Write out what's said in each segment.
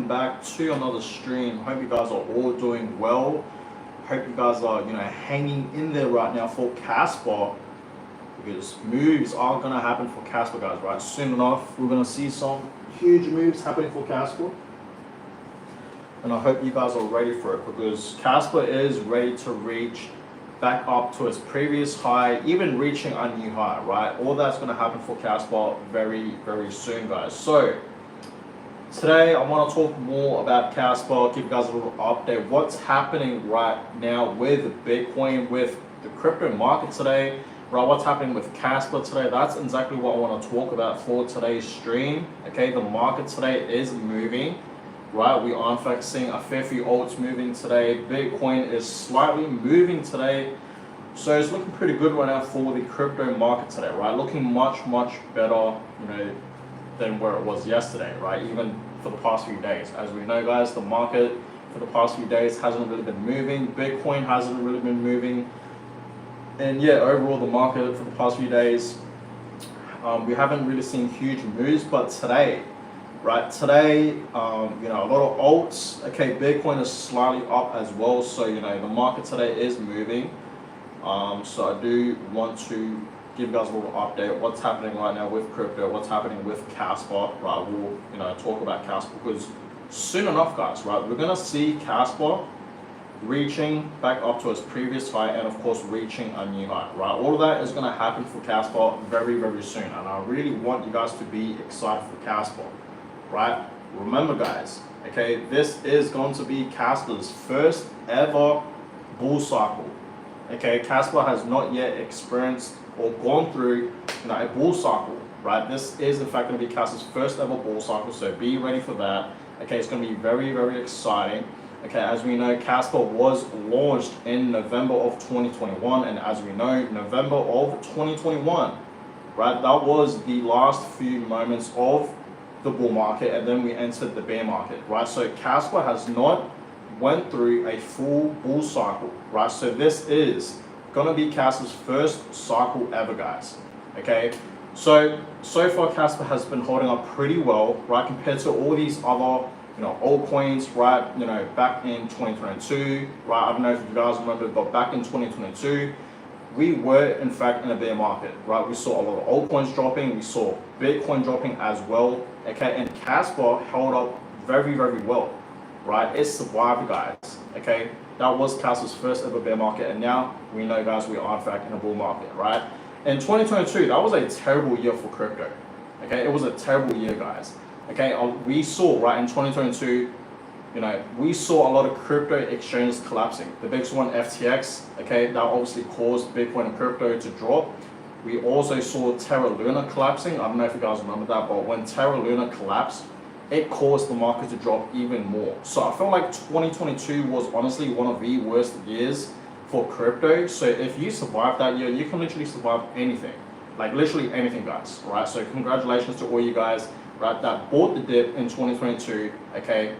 welcome back to another stream. Hope you guys are all doing well. Hope you guys are, hanging in there right now for Caspa, because moves are gonna happen for Caspa, guys. Right, soon enough, we're gonna see some huge moves happening for Caspa, and I hope you guys are ready for it, because Caspa is ready to reach back up to its previous high, even reaching a new high. Right, all that's gonna happen for Caspa very, very soon, guys. So today, I want to talk more about Kaspa, give you guys a little update. What's happening right now with Bitcoin, with the crypto market today, right? What's happening with Kaspa today? That's exactly what I want to talk about for today's stream. Okay, the market today is moving, right? We are in fact seeing a fair few alts moving today. Bitcoin is slightly moving today. So it's looking pretty good right now for the crypto market today, right? Looking much better, than where it was yesterday, right? Even for the past few days. As we know, guys, the market for the past few days hasn't really been moving. Bitcoin hasn't really been moving. And yeah, overall, the market for the past few days, we haven't really seen huge moves. But today, right? Today, a lot of alts. Okay, Bitcoin is slightly up as well. So, the market today is moving. So I do want to give you guys a little update what's happening right now with crypto, what's happening with Caspa, right? We'll talk about Caspa, because soon enough, guys, right, we're gonna see Caspa reaching back up to its previous high, and of course reaching a new high, right? All of that is gonna happen for Caspa very soon, and I really want you guys to be excited for Caspa, right? Remember, guys, okay, this is going to be Caspa's first ever bull cycle. Okay, Caspa has not yet experienced or gone through a bull cycle, right? This is in fact going to be Caspa's first ever bull cycle, so be ready for that. Okay, it's going to be very exciting. Okay, as we know, Caspa was launched in November of 2021, and as we know, November of 2021, right, that was the last few moments of the bull market, and then we entered the bear market, right? So Caspa has not went through a full bull cycle, right? So this is gonna be Caspa's first cycle ever, guys. Okay, so far Caspa has been holding up pretty well, right, compared to all these other altcoins, right? Back in 2022, right? I don't know if you guys remember, but back in 2022, we were in fact in a bear market, right? We saw a lot of altcoins dropping, we saw Bitcoin dropping as well. Okay, and Caspa held up very well, right? It survived, guys. Okay, that was Caspa's first ever bear market, and now we know, guys, we are in fact in a bull market, right? In 2022, that was a terrible year for crypto. Okay, it was a terrible year, guys. Okay, we saw, right, in 2022, we saw a lot of crypto exchanges collapsing. The biggest one, FTX, okay, that obviously caused Bitcoin and crypto to drop. We also saw Terra Luna collapsing. I don't know if you guys remember that, but when Terra Luna collapsed, it caused the market to drop even more. So I feel like 2022 was honestly one of the worst years for crypto. So if you survive that year, you can literally survive anything, like literally anything, guys, right? So congratulations to all you guys, right, that bought the dip in 2022, okay,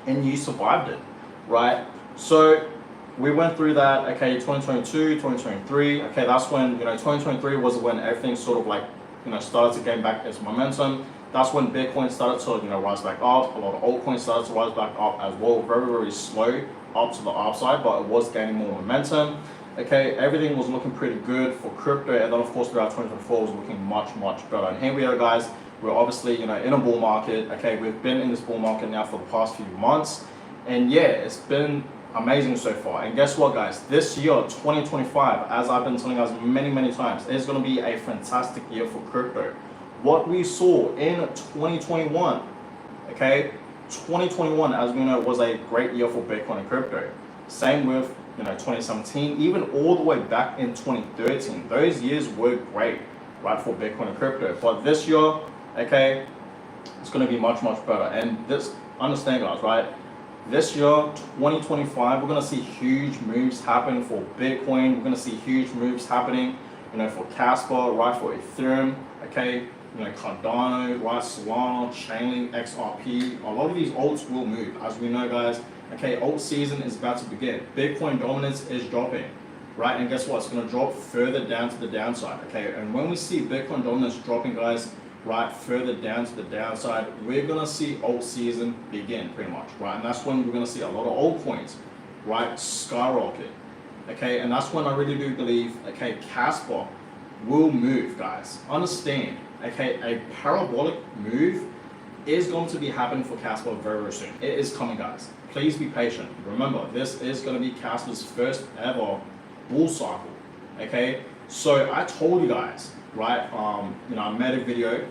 and you survived it, right? So we went through that, okay, 2022, 2023, okay, that's when, 2023 was when everything sort of like, started to gain back its momentum. That's when Bitcoin started to, rise back up. A lot of altcoins started to rise back up as well. Very slow up to the upside, but it was gaining more momentum. Okay, everything was looking pretty good for crypto, and then of course throughout 2024 was looking much better. And here we are, guys. We're obviously, in a bull market. Okay, we've been in this bull market now for the past few months, and yeah, it's been amazing so far. And guess what, guys? This year, 2025, as I've been telling you guys many times, is going to be a fantastic year for crypto. What we saw in 2021, okay, 2021, as we know, was a great year for Bitcoin and crypto. Same with 2017, even all the way back in 2013. Those years were great, right, for Bitcoin and crypto. But this year, okay, it's going to be much better. And this, understand, guys, right? This year, 2025, we're going to see huge moves happen for Bitcoin. We're going to see huge moves happening, for Caspa, right, for Ethereum, okay, Cardano, right, Solana, Chainlink, XRP. A lot of these alts will move, as we know, guys. Okay, alt season is about to begin. Bitcoin dominance is dropping, right? And guess what? It's going to drop further down to the downside, okay? And when we see Bitcoin dominance dropping, guys, right, further down to the downside, we're gonna see alt season begin pretty much, right? And that's when we're gonna see a lot of altcoins, right, skyrocket, okay? And that's when I really do believe, okay, Caspa will move, guys. Understand, okay, a parabolic move is going to be happening for Caspa very, very soon. It is coming, guys. Please be patient. Remember, this is going to be Caspa's first ever bull cycle, okay? So I told you guys, right, I made a video,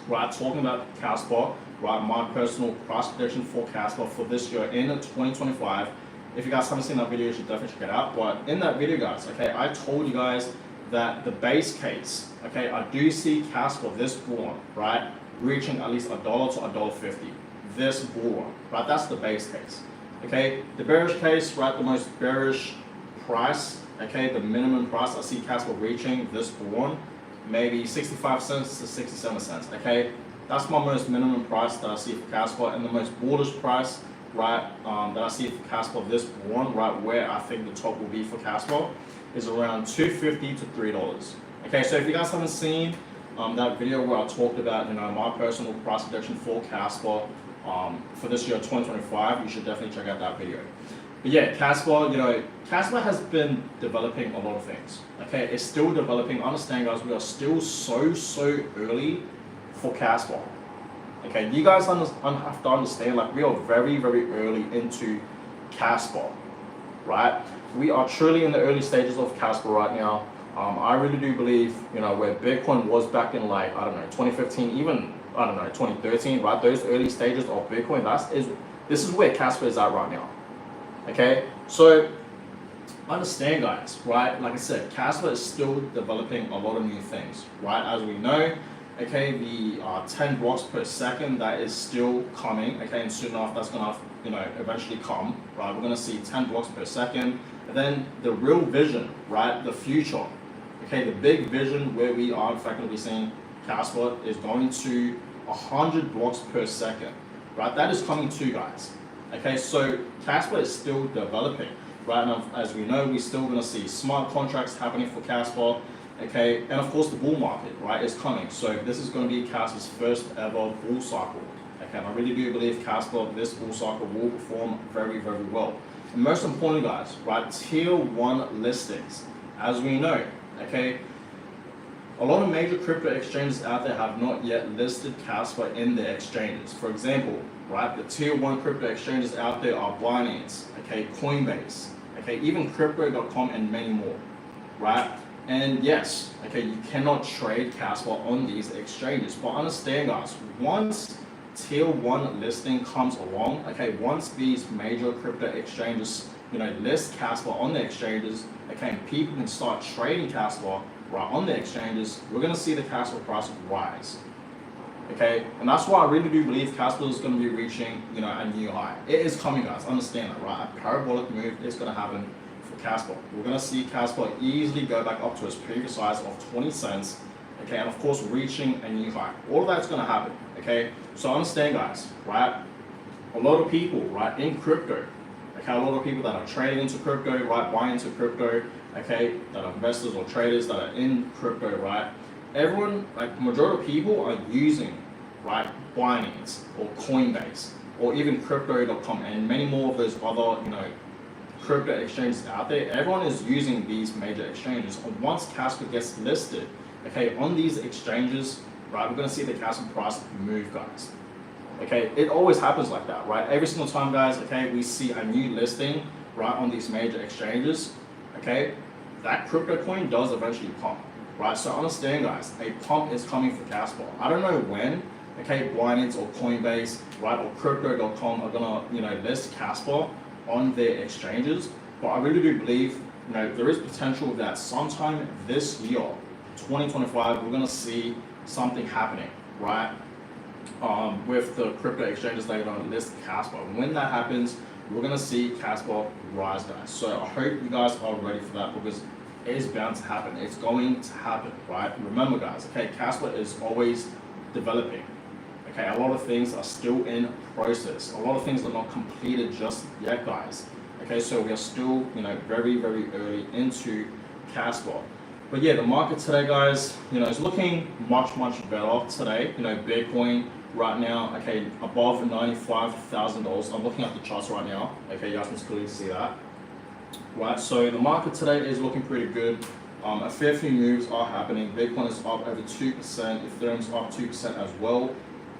right, talking about Caspa, right, my personal price prediction for Caspa for this year in 2025. If you guys haven't seen that video, you should definitely check it out. But in that video, guys, okay, I told you guys that the base case, okay, I do see Caspa this bull run, right, reaching at least $1 to $1.50 this bull run, right? That's the base case, okay? The bearish case, right, the most bearish price, okay, the minimum price I see Caspa reaching this bull run, maybe 65 cents to 67 cents, okay? That's my most minimum price that I see for Caspa, and the most bullish price, right, that I see for Caspa this bull run, right, where I think the top will be for Caspa is around $2.50 to $3. Okay, so if you guys haven't seen that video where I talked about, my personal price prediction for Caspa for this year 2025, you should definitely check out that video. But yeah, Caspa, Caspa has been developing a lot of things. Okay, it's still developing. Understand, guys, we are still so early for Caspa. Okay, you guys have to understand, like, we are very early into Caspa, right? We are truly in the early stages of Caspa right now. I really do believe, where Bitcoin was back in, like, I don't know, 2015, even, I don't know, 2013, right? Those early stages of Bitcoin, this is where Caspa is at right now. Okay, so understand, guys, right? Like I said, Caspa is still developing a lot of new things, right? As we know, okay, the 10 blocks per second, that is still coming, okay, and soon enough that's gonna, eventually come, right? We're gonna see 10 blocks per second, and then the real vision, right? The future, okay, the big vision where we are in fact gonna be seeing Caspa is going to 100 blocks per second, right? That is coming too, guys. Okay, so Caspa is still developing, right? And as we know, we're still gonna see smart contracts happening for Caspa. Okay, and of course the bull market, right, is coming. So this is going to be Caspa's first ever bull cycle. Okay, and I really do believe Caspa, this bull cycle, will perform very well. And most importantly, guys, right, tier 1 listings. As we know, okay, a lot of major crypto exchanges out there have not yet listed Caspa in their exchanges. For example, right, the tier 1 crypto exchanges out there are Binance, okay, Coinbase, okay, even crypto.com and many more, right? And yes, okay, you cannot trade Caspa on these exchanges. But understand, guys, once tier 1 listing comes along, okay, once these major crypto exchanges, list Caspa on the exchanges, okay, and people can start trading Caspa right on the exchanges, we're gonna see the Caspa price rise. Okay, and that's why I really do believe Caspa is gonna be reaching, a new high. It is coming, guys. Understand that, right? A parabolic move is gonna happen. Caspa. We're going to see Caspa easily go back up to its previous size of 20 cents, okay, and of course reaching a new high. All of that's going to happen, okay? So understand, guys, right? A lot of people, right, in crypto, okay, a lot of people that are trading into crypto, right, buying into crypto, okay, that are investors or traders that are in crypto, right? Everyone, like, majority of people are using, right, Binance or Coinbase or even crypto.com and many more of those other, crypto exchanges out there. Everyone is using these major exchanges. And once Caspa gets listed, okay, on these exchanges, right, we're going to see the Caspa price move, guys. Okay, it always happens like that, right? Every single time, guys, okay, we see a new listing, right, on these major exchanges, okay, that crypto coin does eventually pump, right? So understand, guys, a pump is coming for Caspa. I don't know when, okay, Binance or Coinbase, right, or crypto.com are going to, list Caspa on their exchanges, but I really do believe, there is potential that sometime this year, 2025, we're gonna see something happening, right? With the crypto exchanges that are gonna list Caspa. When that happens, we're gonna see Caspa rise, guys. So I hope you guys are ready for that because it is bound to happen. It's going to happen, right? Remember, guys, okay, Caspa is always developing. Okay, a lot of things are still in process. A lot of things are not completed just yet, guys. Okay, so we are still, very early into Caspa. But yeah, the market today, guys, is looking much better today. Bitcoin right now, okay, above $95,000. I'm looking at the charts right now. Okay, you guys can clearly see that. Right, so the market today is looking pretty good. A fair few moves are happening. Bitcoin is up over 2%. Ethereum's up 2% as well.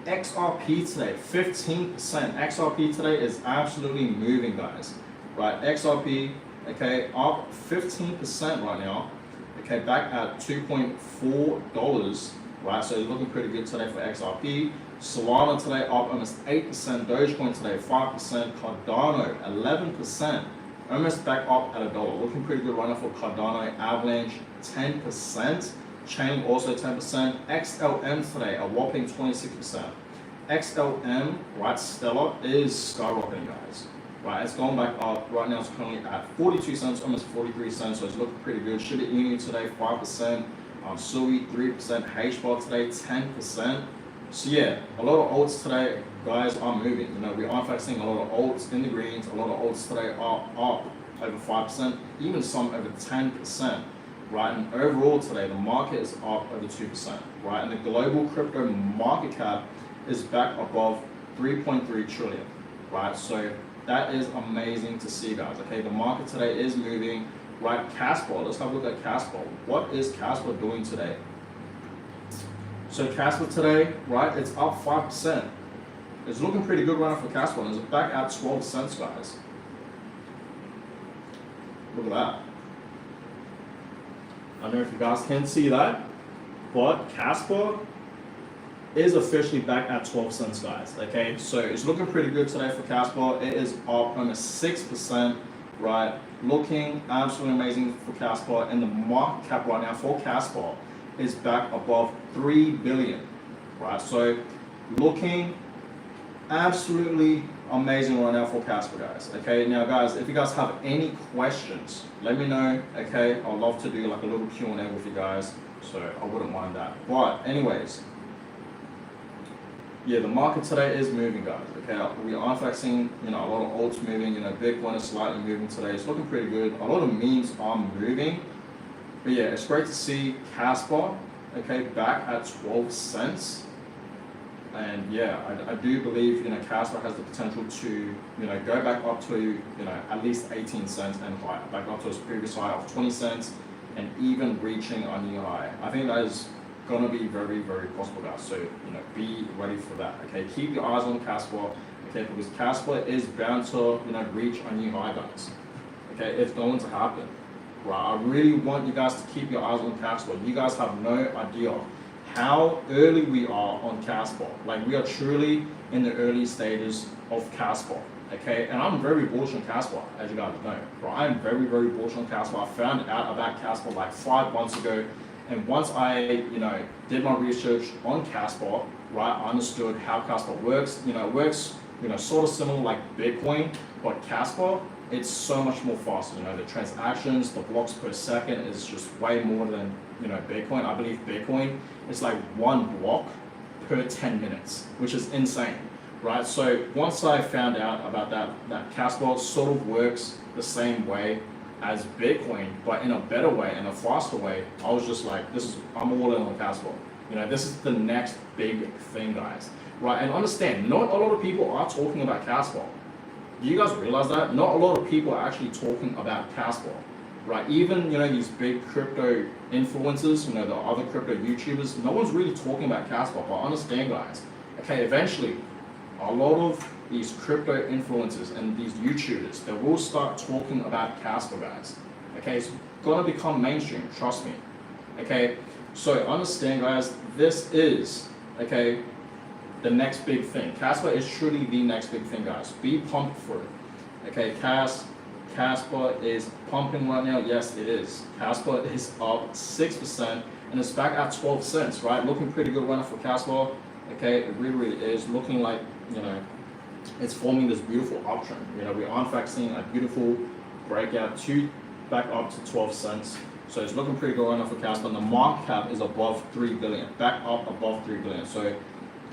XRP today, 15%. XRP today is absolutely moving, guys. Right, XRP, okay, up 15% right now. Okay, back at $2.4. Right, so it's looking pretty good today for XRP. Solana today up almost 8%. Dogecoin today 5%. Cardano 11%. Almost back up at $1. Looking pretty good right now for Cardano. Avalanche 10%. Chain also 10%. XLM today a whopping 26%. XLM, right, Stellar is skyrocketing, guys. Right, it's gone back up. Right now it's currently at 42 cents, almost 43 cents, so it's looking pretty good. Shiba Inu today 5%. Sui 3%. HBAR today 10%. So yeah, a lot of alts today, guys, are moving. We are in fact seeing a lot of alts in the greens. A lot of alts today are up over 5%, even some over 10%. Right, and overall today the market is up over 2%. Right, and the global crypto market cap is back above 3.3 trillion. Right, so that is amazing to see, guys. Okay, the market today is moving. Right, Caspa, let's have a look at Caspa. What is Caspa doing today? So Caspa today, right, it's up 5%. It's looking pretty good right now for Caspa, and it's back at 12 cents, guys. Look at that. I don't know if you guys can see that, but Caspa is officially back at 12 cents, guys. Okay, so it's looking pretty good today for Caspa. It is up almost 6%, right? Looking absolutely amazing for Caspa, and the market cap right now for Caspa is back above 3 billion, right? So looking absolutely amazing right now for Caspa, guys. Okay, now guys, if you guys have any questions, let me know. Okay, I'd love to do like a little Q&A with you guys, so I wouldn't mind that. But anyways, yeah, the market today is moving, guys. Okay, we are in fact seeing a lot of alts moving. Bitcoin is slightly moving today. It's looking pretty good. A lot of memes are moving. But yeah, it's great to see Caspa, okay, back at 12 cents. And yeah, I do believe, Caspa has the potential to, go back up to, at least 18 cents and higher, back up to its previous high of 20 cents and even reaching a new high. I think that is going to be very possible, guys. So, be ready for that, okay? Keep your eyes on Caspa, okay, because Caspa is bound to, reach a new high, guys. Okay, it's going to happen. Right, I really want you guys to keep your eyes on Caspa. You guys have no idea how early we are on Caspa. Like, we are truly in the early stages of Caspa. Okay, and I'm very bullish on Caspa, as you guys know. Right, I'm very bullish on Caspa. I found out about Caspa like 5 months ago, and once I, did my research on Caspa, right, I understood how Caspa works. It works, sort of similar like Bitcoin, but Caspa, it's so much more faster. The transactions, the blocks per second is just way more than, Bitcoin. I believe Bitcoin is like 1 block per 10 minutes, which is insane, right? So once I found out about that Caspa sort of works the same way as Bitcoin, but in a better way, in a faster way, I was just like, I'm all in on Caspa. This is the next big thing, guys, right? And understand, not a lot of people are talking about Caspa. Do you guys realize that? Not a lot of people are actually talking about Caspa, right? Even, these big crypto influencers, the other crypto YouTubers, no one's really talking about Caspa. But understand, guys, okay, eventually, a lot of these crypto influencers and these YouTubers, they will start talking about Caspa, guys. Okay, it's gonna become mainstream, trust me. Okay, so understand, guys, this is, okay, the next big thing. Caspa is truly the next big thing, guys. Be pumped for it. Okay, Caspa is pumping right now. Yes, it is. Caspa is up 6% and it's back at 12 cents, right? Looking pretty good right now for Caspa. Okay, it really is looking like, it's forming this beautiful uptrend. We are in fact seeing a beautiful breakout to back up to 12 cents. So it's looking pretty good right now for Caspa, and the market cap is above 3 billion, back up above 3 billion. So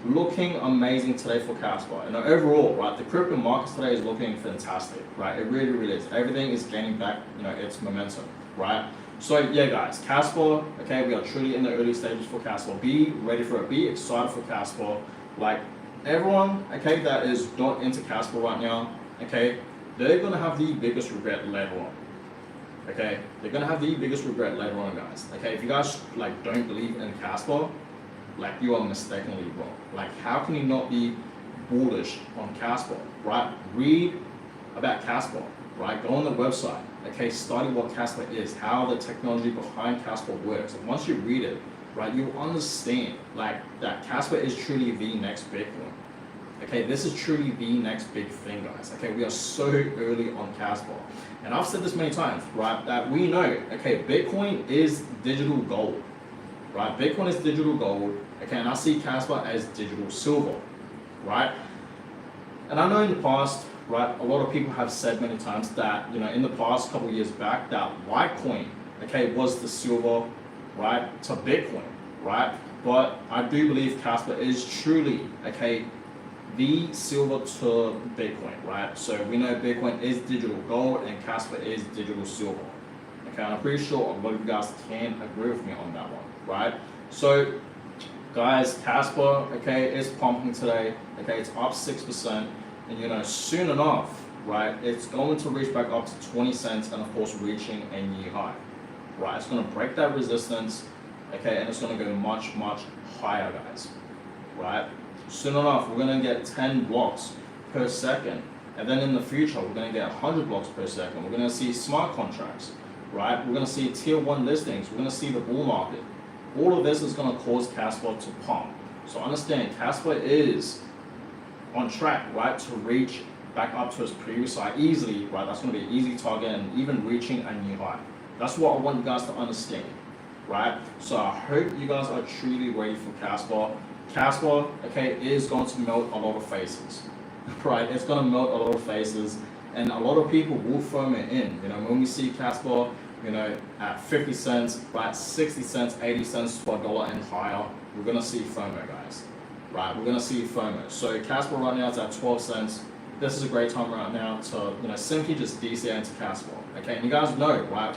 looking amazing today for Caspa. And overall, right, the crypto market today is looking fantastic, right? It really is. Everything is gaining back, its momentum, right? So yeah, guys, Caspa, okay, we are truly in the early stages for Caspa. Be ready for it. Be excited for Caspa. Like everyone, okay, that is not into Caspa right now, okay, they're gonna have the biggest regret later on. Okay, they're gonna have the biggest regret later on, guys. Okay, if you guys like don't believe in Caspa, like you are mistakenly wrong. Like how can you not be bullish on Caspa, right? Read about Caspa, right? Go on the website, okay, study what Caspa is, how the technology behind Caspa works. And once you read it, right, you'll understand like that Caspa is truly the next Bitcoin. Okay, this is truly the next big thing, guys. Okay, we are so early on Caspa. And I've said this many times, right, that we know, okay, Bitcoin is digital gold, right? Bitcoin is digital gold, okay, and I see Caspa as digital silver, right? And I know in the past, right, a lot of people have said many times that, you know, in the past couple of years back, that Litecoin, okay, was the silver, right, to Bitcoin, right? But I do believe Caspa is truly, okay, the silver to Bitcoin, right? So we know Bitcoin is digital gold and Caspa is digital silver. Okay, and I'm pretty sure a lot of you guys can agree with me on that one, right? So guys, Caspa, okay, is pumping today. Okay, it's up 6%, and you know, soon enough, right, it's going to reach back up to 20 cents and of course reaching a new high, right? It's going to break that resistance, okay, and it's going to go much, much higher, guys, right? Soon enough, we're going to get 10 blocks per second. And then in the future, we're going to get 100 blocks per second. We're going to see smart contracts, right? We're going to see tier 1 listings. We're going to see the bull market. All of this is going to cause Caspa to pump. So understand, Caspa is on track, right, to reach back up to its previous high easily, right? That's going to be an easy target and even reaching a new high. That's what I want you guys to understand, right? So I hope you guys are truly ready for Caspa. Caspa, okay, is going to melt a lot of faces, right? It's going to melt a lot of faces, and a lot of people will FOMO in. You know, when we see Caspa, you know, at 50 cents, right, 60 cents, 80 cents to $1 and higher, we're going to see FOMO, guys, right? We're going to see FOMO. So Caspa right now is at 12 cents. This is a great time right now to, you know, simply just DCA into Caspa, okay? And you guys know, right,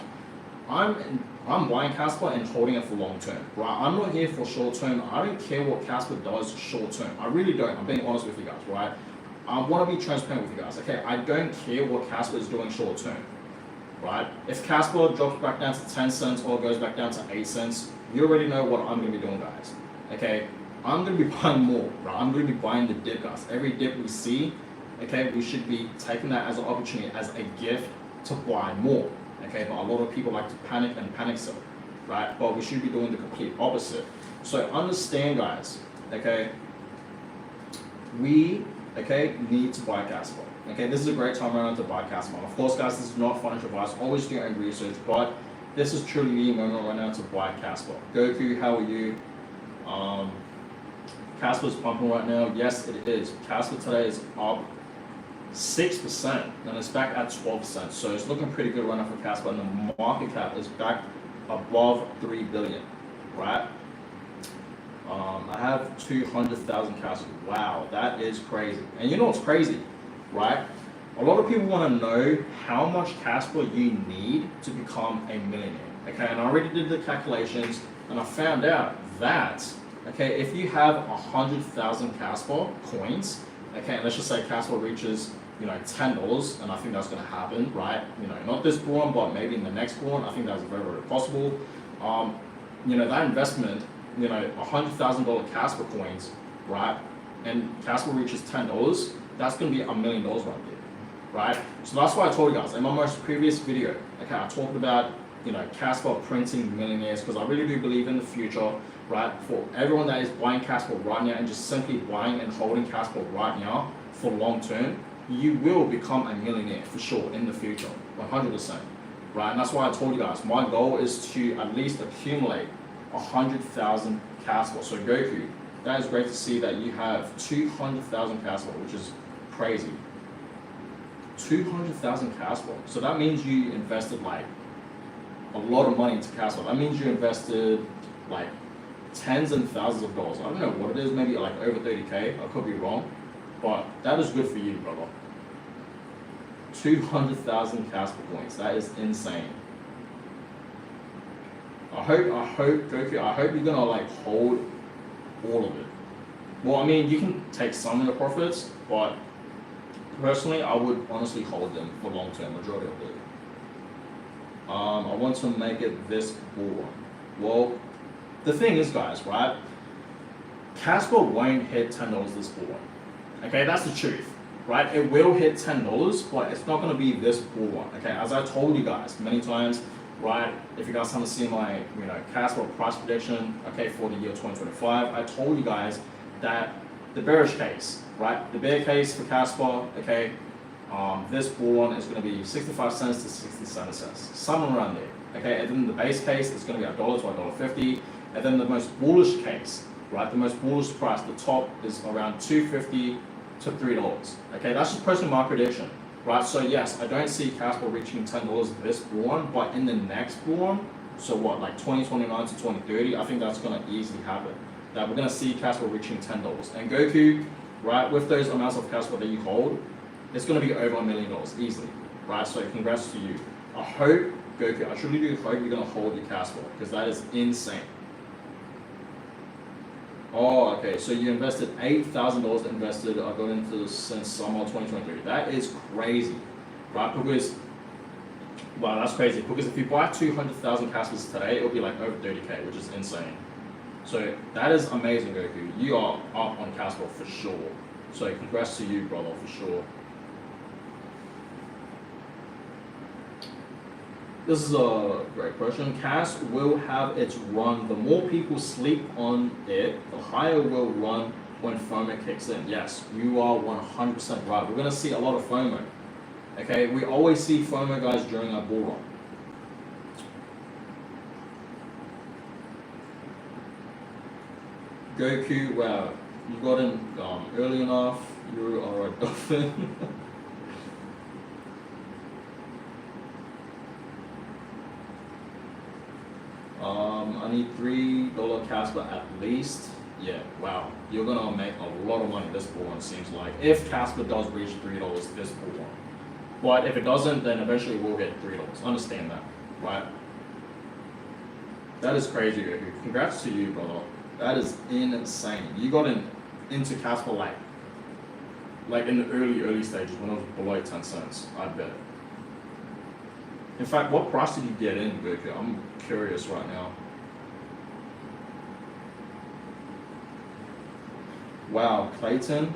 I'm buying Caspa and holding it for long term, right? I'm not here for short term. I don't care what Caspa does short term. I really don't. I'm being honest with you guys, right? I want to be transparent with you guys, okay? I don't care what Caspa is doing short term, right? If Caspa drops back down to 10 cents or goes back down to 8 cents, you already know what I'm going to be doing, guys, okay? I'm going to be buying more, right? I'm going to be buying the dip, guys. Every dip we see, okay, we should be taking that as an opportunity, as a gift to buy more. Okay, but a lot of people like to panic and panic sell, right? But we should be doing the complete opposite. So understand, guys, okay, we, okay, need to buy Caspa. Okay, this is a great time around to buy Caspa. Of course, guys, this is not financial advice. Always do your own research, but this is truly the moment right now to buy Caspa. Goku, how are you? Caspa is pumping right now. Yes, it is. Caspa today is up 6%, and it's back at 12 cents. So it's looking pretty good right now for Caspa, and the market cap is back above 3 billion, right? I have 200,000 Caspa. Wow, that is crazy. And you know what's crazy, right? A lot of people want to know how much Caspa you need to become a millionaire. Okay, and I already did the calculations, and I found out that, okay, if you have 100,000 Caspa coins, okay, and let's just say Caspa reaches, you know, $10, and I think that's going to happen, right? You know, not this bull run, but maybe in the next bull run. I think that's very, very possible. You know, that investment, you know, $100,000 Caspa coins, right? And Caspa reaches $10, that's going to be $1 million right there, right? So that's why I told you guys in my most previous video, okay, I talked about, you know, Caspa printing millionaires, because I really do believe in the future, right? For everyone that is buying Caspa right now and just simply buying and holding Caspa right now for long term, you will become a millionaire for sure in the future, 100%, right? And that's why I told you guys, my goal is to at least accumulate 100,000 Caspa. So Goku, that is great to see that you have 200,000 Caspa, which is crazy. 200,000 Caspa. So that means you invested like a lot of money into Caspa. That means you invested like tens and thousands of dollars. I don't know what it is, maybe like over 30K. I could be wrong, but that is good for you, brother. 200,000 Caspa points. That is insane. Goku, I hope you're gonna like hold all of it. Well, I mean, you can take some of the profits, but personally, I would honestly hold them for long term, majority of it. I want to make it this bull run. Well, the thing is, guys, right? Caspa won't hit $10 this bull run. Okay, that's the truth, right? It will hit $10, but it's not gonna be this bull run. Okay, as I told you guys many times, right? If you guys haven't seen my, Caspa price prediction, okay, for the year 2025, I told you guys that the bearish case, right? The bear case for Caspa, okay, this bull run is going to be 65 cents to 67 cents, somewhere around there, okay? And then the base case is going to be $1 to $1.50, and then the most bullish case, right? The most bullish price, the top is around $2.50 to $3, okay? That's just personal market prediction, right? So yes, I don't see Caspa reaching $10 this bull run, but in the next bull run, so what, like 2029 to 2030, I think that's going to easily happen. That we're going to see Caspa reaching $10. And Goku, right, with those amounts of Caspa that you hold, it's going to be over $1 million easily, right? So congrats to you. I hope, Goku, I truly do hope you're going to hold your Caspa, because that is insane. Oh, okay, so you invested $8,000 invested, I got into this since summer 2023. That is crazy, right? Because, wow, that's crazy. Because if you buy 200,000 Caspas today, it'll be like over 30K, which is insane. So that is amazing, Goku. You are up on Caspa for sure. So congrats to you, brother, for sure. This is a great question. Cas will have its run. The more people sleep on it, the higher it will run when FOMO kicks in. Yes, you are 100% right. We're going to see a lot of FOMO. Okay, we always see FOMO, guys, during our bull run. Goku, wow, you got in early enough. You are a dolphin. I need $3 Caspa at least. Yeah, wow, you're gonna make a lot of money this bull run, seems like. If Caspa does reach $3 this bull run, but if it doesn't, then eventually we'll get $3. Understand that, right? That is crazy, Goku. Congrats to you, brother. That is insane. You got into Caspa like in the early stages when it was below 10 cents, I bet. In fact, what price did you get in, Goku? I'm curious right now. Wow, Clayton,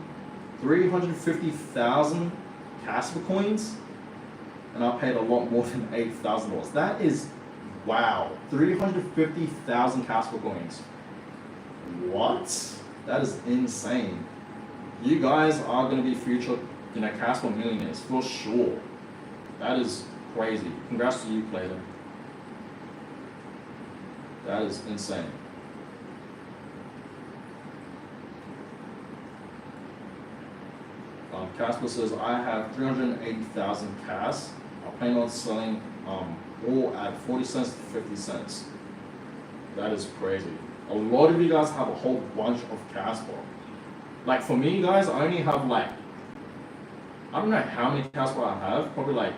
350,000 Caspa coins, and I paid a lot more than $8,000. That is, wow, 350,000 Caspa coins. What? That is insane. You guys are going to be future, Caspa millionaires for sure. That is crazy. Congrats to you, Clayton. That is insane. Caspa says, I have 380,000 Cas. I plan on selling all at 40 cents to 50 cents. That is crazy. A lot of you guys have a whole bunch of Caspa. Like for me, guys, I only have like, I don't know how many Caspa I have. Probably like,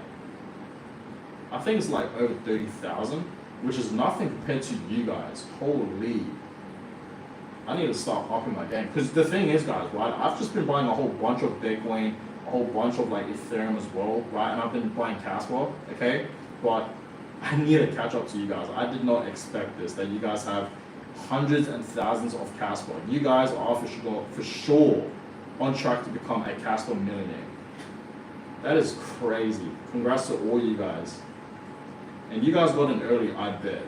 I think it's like over 30,000, which is nothing compared to you guys. Holy. I need to start upping my game. Because the thing is, guys, right, I've just been buying a whole bunch of Bitcoin, a whole bunch of like Ethereum as well, right? And I've been buying Caspa, okay? But I need to catch up to you guys. I did not expect this, that you guys have hundreds and thousands of Caspa. You guys are for sure on track to become a Caspa millionaire. That is crazy. Congrats to all you guys. And you guys got in early, I bet.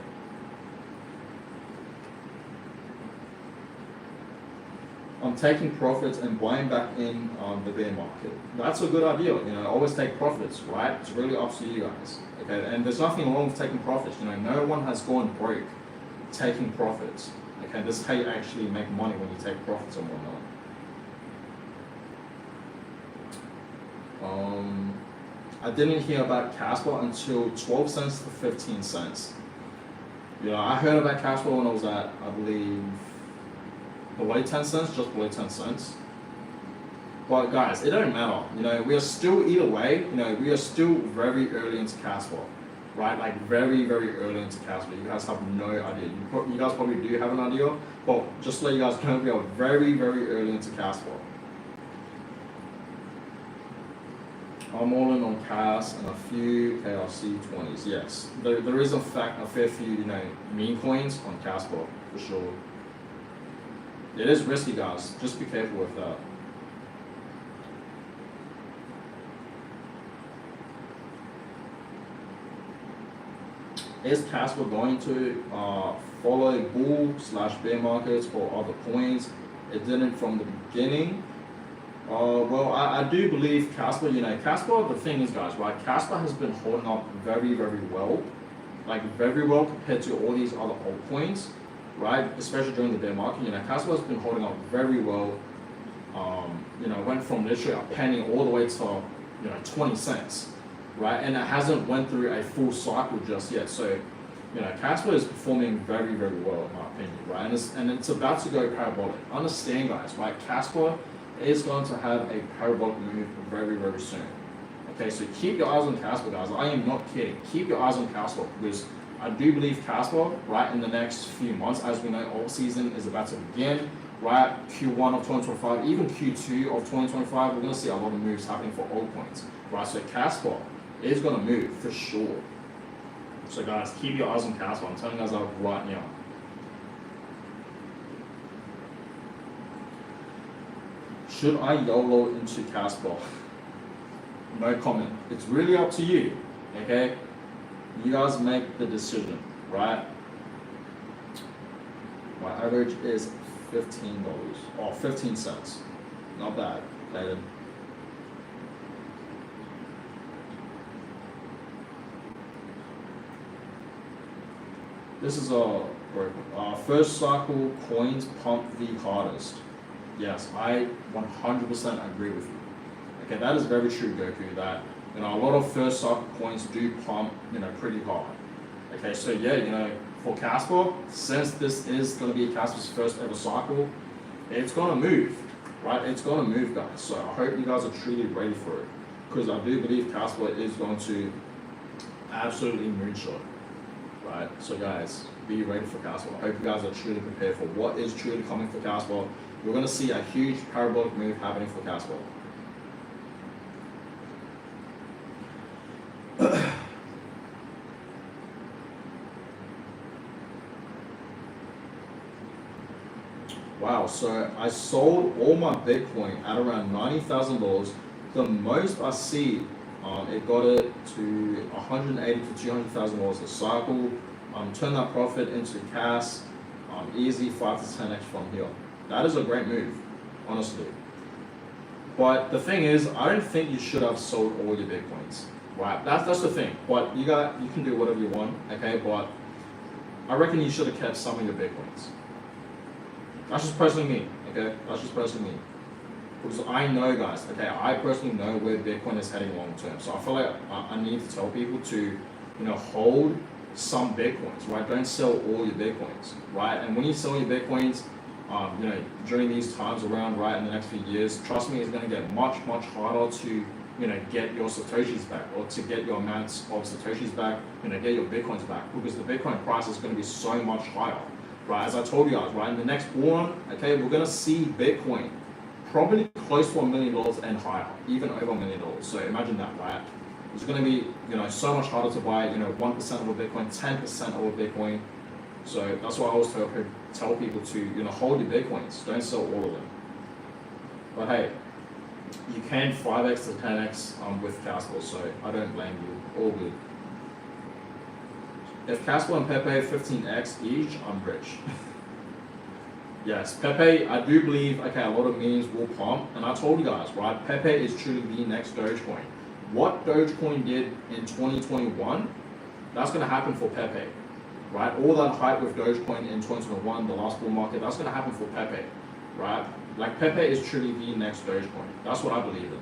I'm taking profits and buying back in the bear market. That's a good idea. Always take profits, right? It's really up to you guys. Okay, and there's nothing wrong with taking profits. No one has gone broke taking profits. Okay, this is how you actually make money when you take profits and whatnot. I didn't hear about Caspa until 12 cents to 15 cents. I heard about Caspa when I was at, I believe, below 10 cents, just below 10 cents. But guys, it don't matter. We are still either way, we are still very early into Caspa. right? Like very, very early into Caspa. You guys have no idea. You guys probably do have an idea, but just to let you guys know, we are very, very early into Caspa. I'm all in on Cas and a few KRC 20s. Yes, there is a fair few, meme coins on Caspa for sure. It is risky, guys. Just be careful with that. Is Caspa going to follow bull/bear markets or other coins? It didn't from the beginning. Well, I do believe Caspa, Caspa, the thing is, guys, right? Caspa has been holding up very, very well. Like, very well compared to all these other altcoins, right? Especially during the bear market. Caspa has been holding up very well. Went from literally a penny all the way to, 20 cents, right? And it hasn't went through a full cycle just yet. So, Caspa is performing very, very well, in my opinion, right? And it's about to go parabolic. Understand, guys, right? Caspa is going to have a parabolic move very, very soon. Okay, so keep your eyes on Caspa, guys. I am not kidding. Keep your eyes on Caspa, because I do believe Caspa, right, in the next few months, as we know, alt season is about to begin, right? Q1 of 2025, even Q2 of 2025, we're going to see a lot of moves happening for altcoins, right? So Caspa is going to move for sure. So guys, keep your eyes on Caspa. I'm telling you guys that right now. Should I YOLO into Caspa? No comment. It's really up to you, okay? You guys make the decision, right? My average is $15, or 15 cents. Not bad, David. This is first cycle coins pump the hardest. Yes, I 100% agree with you. Okay, that is very true, Goku, that a lot of first cycle coins do pump, pretty hard. Okay, so yeah, for Caspa, since this is going to be Caspa's first ever cycle, it's going to move, right? It's going to move, guys. So I hope you guys are truly ready for it, because I do believe Caspa is going to absolutely moonshot, right? So guys, be ready for Caspa. I hope you guys are truly prepared for what is truly coming for Caspa. We're going to see a huge parabolic move happening for Caspa. Wow, so I sold all my Bitcoin at around $90,000. The most I see, it got it to $180,000 to $200,000 a cycle. Turn that profit into cash, easy 5 to 10x from here. That is a great move, honestly. But the thing is, I don't think you should have sold all your Bitcoins, right? That's the thing. But you can do whatever you want, okay? But I reckon you should have kept some of your Bitcoins. That's just personally me, okay? That's just personally me. Because I know, guys, okay, I personally know where Bitcoin is heading long term. So I feel like I need to tell people to, hold some Bitcoins, right? Don't sell all your Bitcoins, right? And when you sell your Bitcoins, during these times around, right, in the next few years, trust me, it's going to get much, much harder to, get your Satoshis back, or to get your amounts of Satoshis back, get your Bitcoins back, because the Bitcoin price is going to be so much higher, right? As I told you guys, right, in the next bull run, okay, we're going to see Bitcoin probably close to $1 million and higher, even over $1 million. So imagine that, right? It's going to be, so much harder to buy, 1% of a Bitcoin, 10% of a Bitcoin. So that's why I always tell people to, hold your Bitcoins. Don't sell all of them. But hey, you can 5x to 10x with Caspa, so I don't blame you. All good. If Caspa and Pepe 15x each, I'm rich. Yes, Pepe, I do believe, okay, a lot of memes will pump. And I told you guys, right, Pepe is truly the next Dogecoin. What Dogecoin did in 2021, that's going to happen for Pepe. Right, all that hype with Dogecoin in 2021, the last bull market, that's going to happen for Pepe, right? Like Pepe is truly the next Dogecoin. That's what I believe in,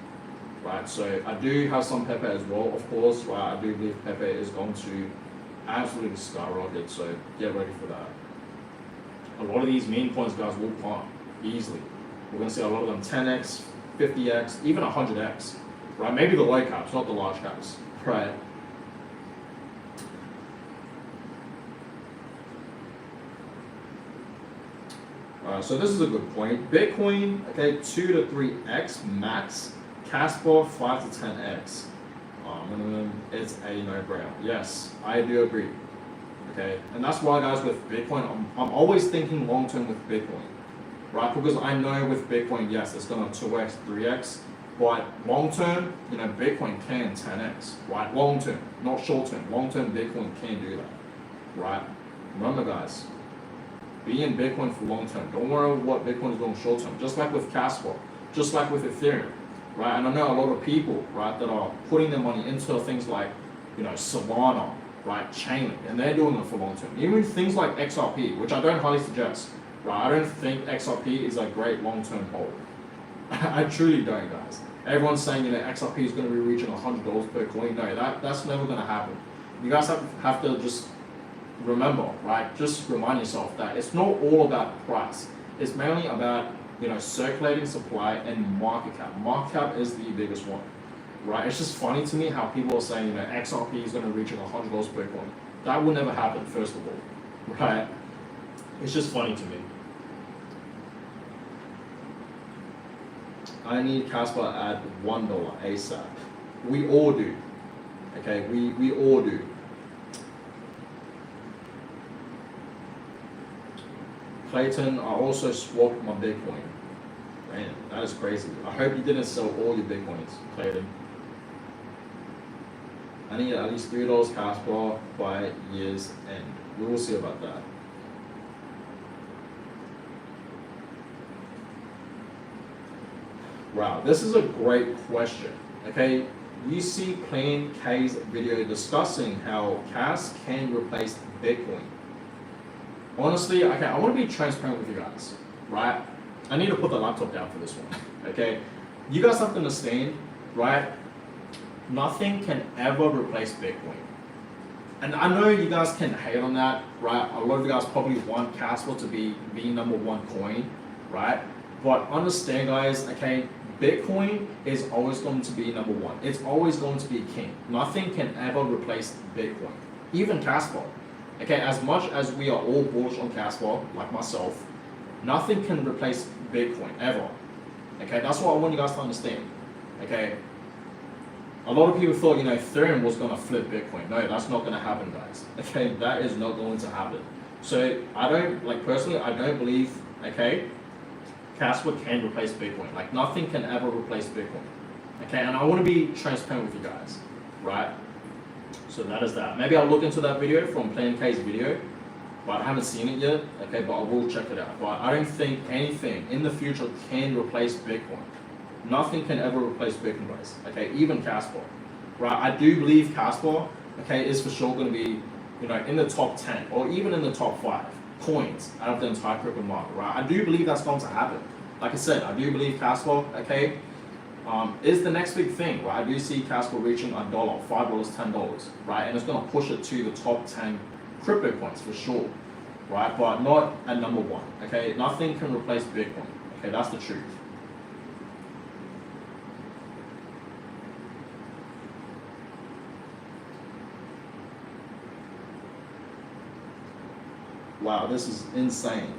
right? So I do have some Pepe as well, of course, right? I do believe Pepe is going to absolutely skyrocket, so get ready for that. A lot of these meme coins, guys, will pump easily. We're going to see a lot of them 10x, 50x, even 100x, right? Maybe the low caps, not the large caps, right? So this is a good point. Bitcoin, okay, 2 to 3x max. Caspa 5 to 10x. Minimum, it's a no-brainer. Yes, I do agree. Okay, and that's why, guys, with Bitcoin, I'm always thinking long-term with Bitcoin, right? Because I know with Bitcoin, yes, it's gonna 2x, 3x, but long-term, you know, Bitcoin can 10x, right? Long-term, not short-term. Long-term, Bitcoin can do that, right? Remember, guys, be in Bitcoin for long-term. Don't worry what Bitcoin is doing short-term. Just like with Caspa, just like with Ethereum, right? And I know a lot of people, right, that are putting their money into things like, you know, Solana, right, Chainlink, and they're doing it for long-term. Even things like XRP, which I don't highly suggest, right? I don't think XRP is a great long-term hold. I truly don't, guys. Everyone's saying, you know, XRP is going to be reaching $100 per coin. No, that's never going to happen. You guys have to just remember, right? Just remind yourself that it's not all about price. It's mainly about, you know, circulating supply and market cap. Market cap is the biggest one, right? It's just funny to me how people are saying, you know, XRP is going to reach $100 per coin. That will never happen, first of all, right? It's just funny to me. I need Caspa at $1 ASAP. We all do. Okay, we all do. Clayton, I also swapped my Bitcoin. Man, that is crazy. I hope you didn't sell all your Bitcoins, Clayton. I need at least $3 Caspa by year's end. We will see about that. Wow, this is a great question. Okay, you see Plain K's video discussing how Cas can replace Bitcoin. Honestly, okay, I want to be transparent with you guys, right? I need to put the laptop down for this one, okay? You guys have to understand, right? Nothing can ever replace Bitcoin. And I know you guys can hate on that, right? A lot of you guys probably want Caspa to be the #1 coin, right? But understand, guys, okay, Bitcoin is always going to be #1. It's always going to be king. Nothing can ever replace Bitcoin, even Caspa. Okay, as much as we are all bullish on Caspa, like myself, nothing can replace Bitcoin ever. Okay, that's what I want you guys to understand. Okay, a lot of people thought, you know, Ethereum was going to flip Bitcoin. No, that's not going to happen, guys. Okay, that is not going to happen. So I don't, like, personally, I don't believe, okay, Caspa can replace Bitcoin. Like, nothing can ever replace Bitcoin. Okay, and I want to be transparent with you guys, right? So that is that. Maybe I'll look into that video from Plain K's video, but I haven't seen it yet. Okay, but I will check it out. But I don't think anything in the future can replace Bitcoin. Nothing can ever replace Bitcoin, guys. Okay, even Caspa, right? I do believe Caspa, okay, is for sure going to be, you know, in the top 10 or even in the top 5 coins out of the entire crypto market, right? I do believe that's going to happen. Like I said, I do believe Caspa, okay, is the next big thing, right? I do see Caspa reaching $1, $5, $10, right? And it's going to push it to the top 10 crypto coins for sure, right? But not at #1, okay? Nothing can replace Bitcoin, okay? That's the truth. Wow, this is insane.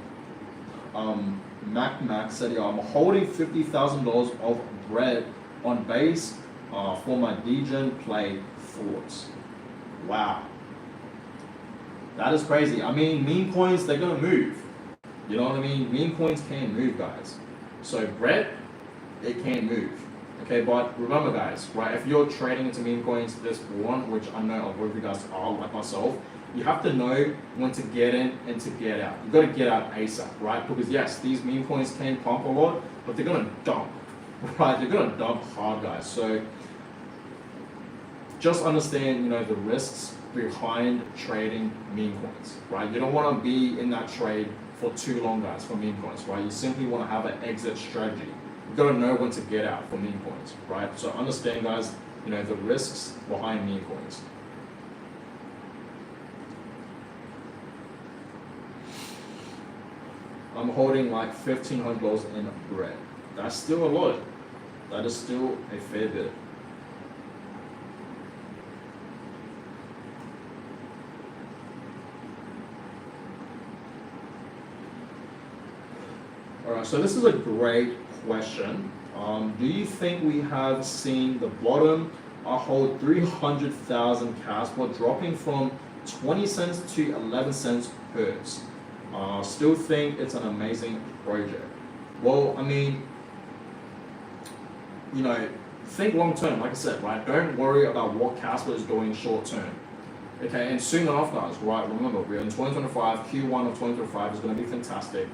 Mac said, yeah, I'm holding $50,000 of bread on base for my degen play thoughts. Wow. That is crazy. I mean, meme coins, they're going to move. You know what I mean? Meme coins can move, guys. So bread, it can move. Okay, but remember, guys, right, if you're trading into meme coins, there's one, which I know a lot of you guys are, like myself, you have to know when to get in and to get out. You got to get out ASAP, right? Because yes, these meme coins can pump a lot, but they're going to dump, right? They're going to dump hard, guys. So just understand, you know, the risks behind trading meme coins, right? You don't want to be in that trade for too long, guys, for meme coins, right? You simply want to have an exit strategy. You got to know when to get out for meme coins, right? So understand, guys, you know, the risks behind meme coins. I'm holding like $1,500 in bread. That's still a lot. That is still a fair bit. Right, so this is a great question. Do you think we have seen the bottom? I hold 300,000 Caspa dropping from 20 cents to 11 cents hertz. Still think it's an amazing project. Well, I mean, you know, think long term, like I said, right? Don't worry about what Caspa is doing short term. Okay, and soon enough, guys, right? Remember, we're in 2025, Q1 of 2025 is going to be fantastic.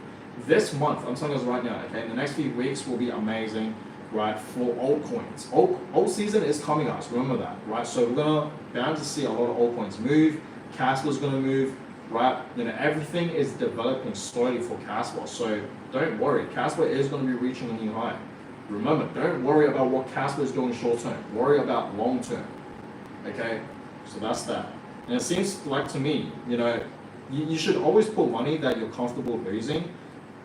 This month, I'm telling you guys right now, okay, in the next few weeks will be amazing, right, for altcoins. Alt season is coming, guys, remember that, right? So we're going to bound to see a lot of altcoins move, Caspa's going to move, right? You know, everything is developing slowly for Caspa, so don't worry, Caspa is going to be reaching a new high. Remember, don't worry about what Caspa is doing short term, worry about long term, okay? So that's that. And it seems like to me, you know, you should always put money that you're comfortable losing.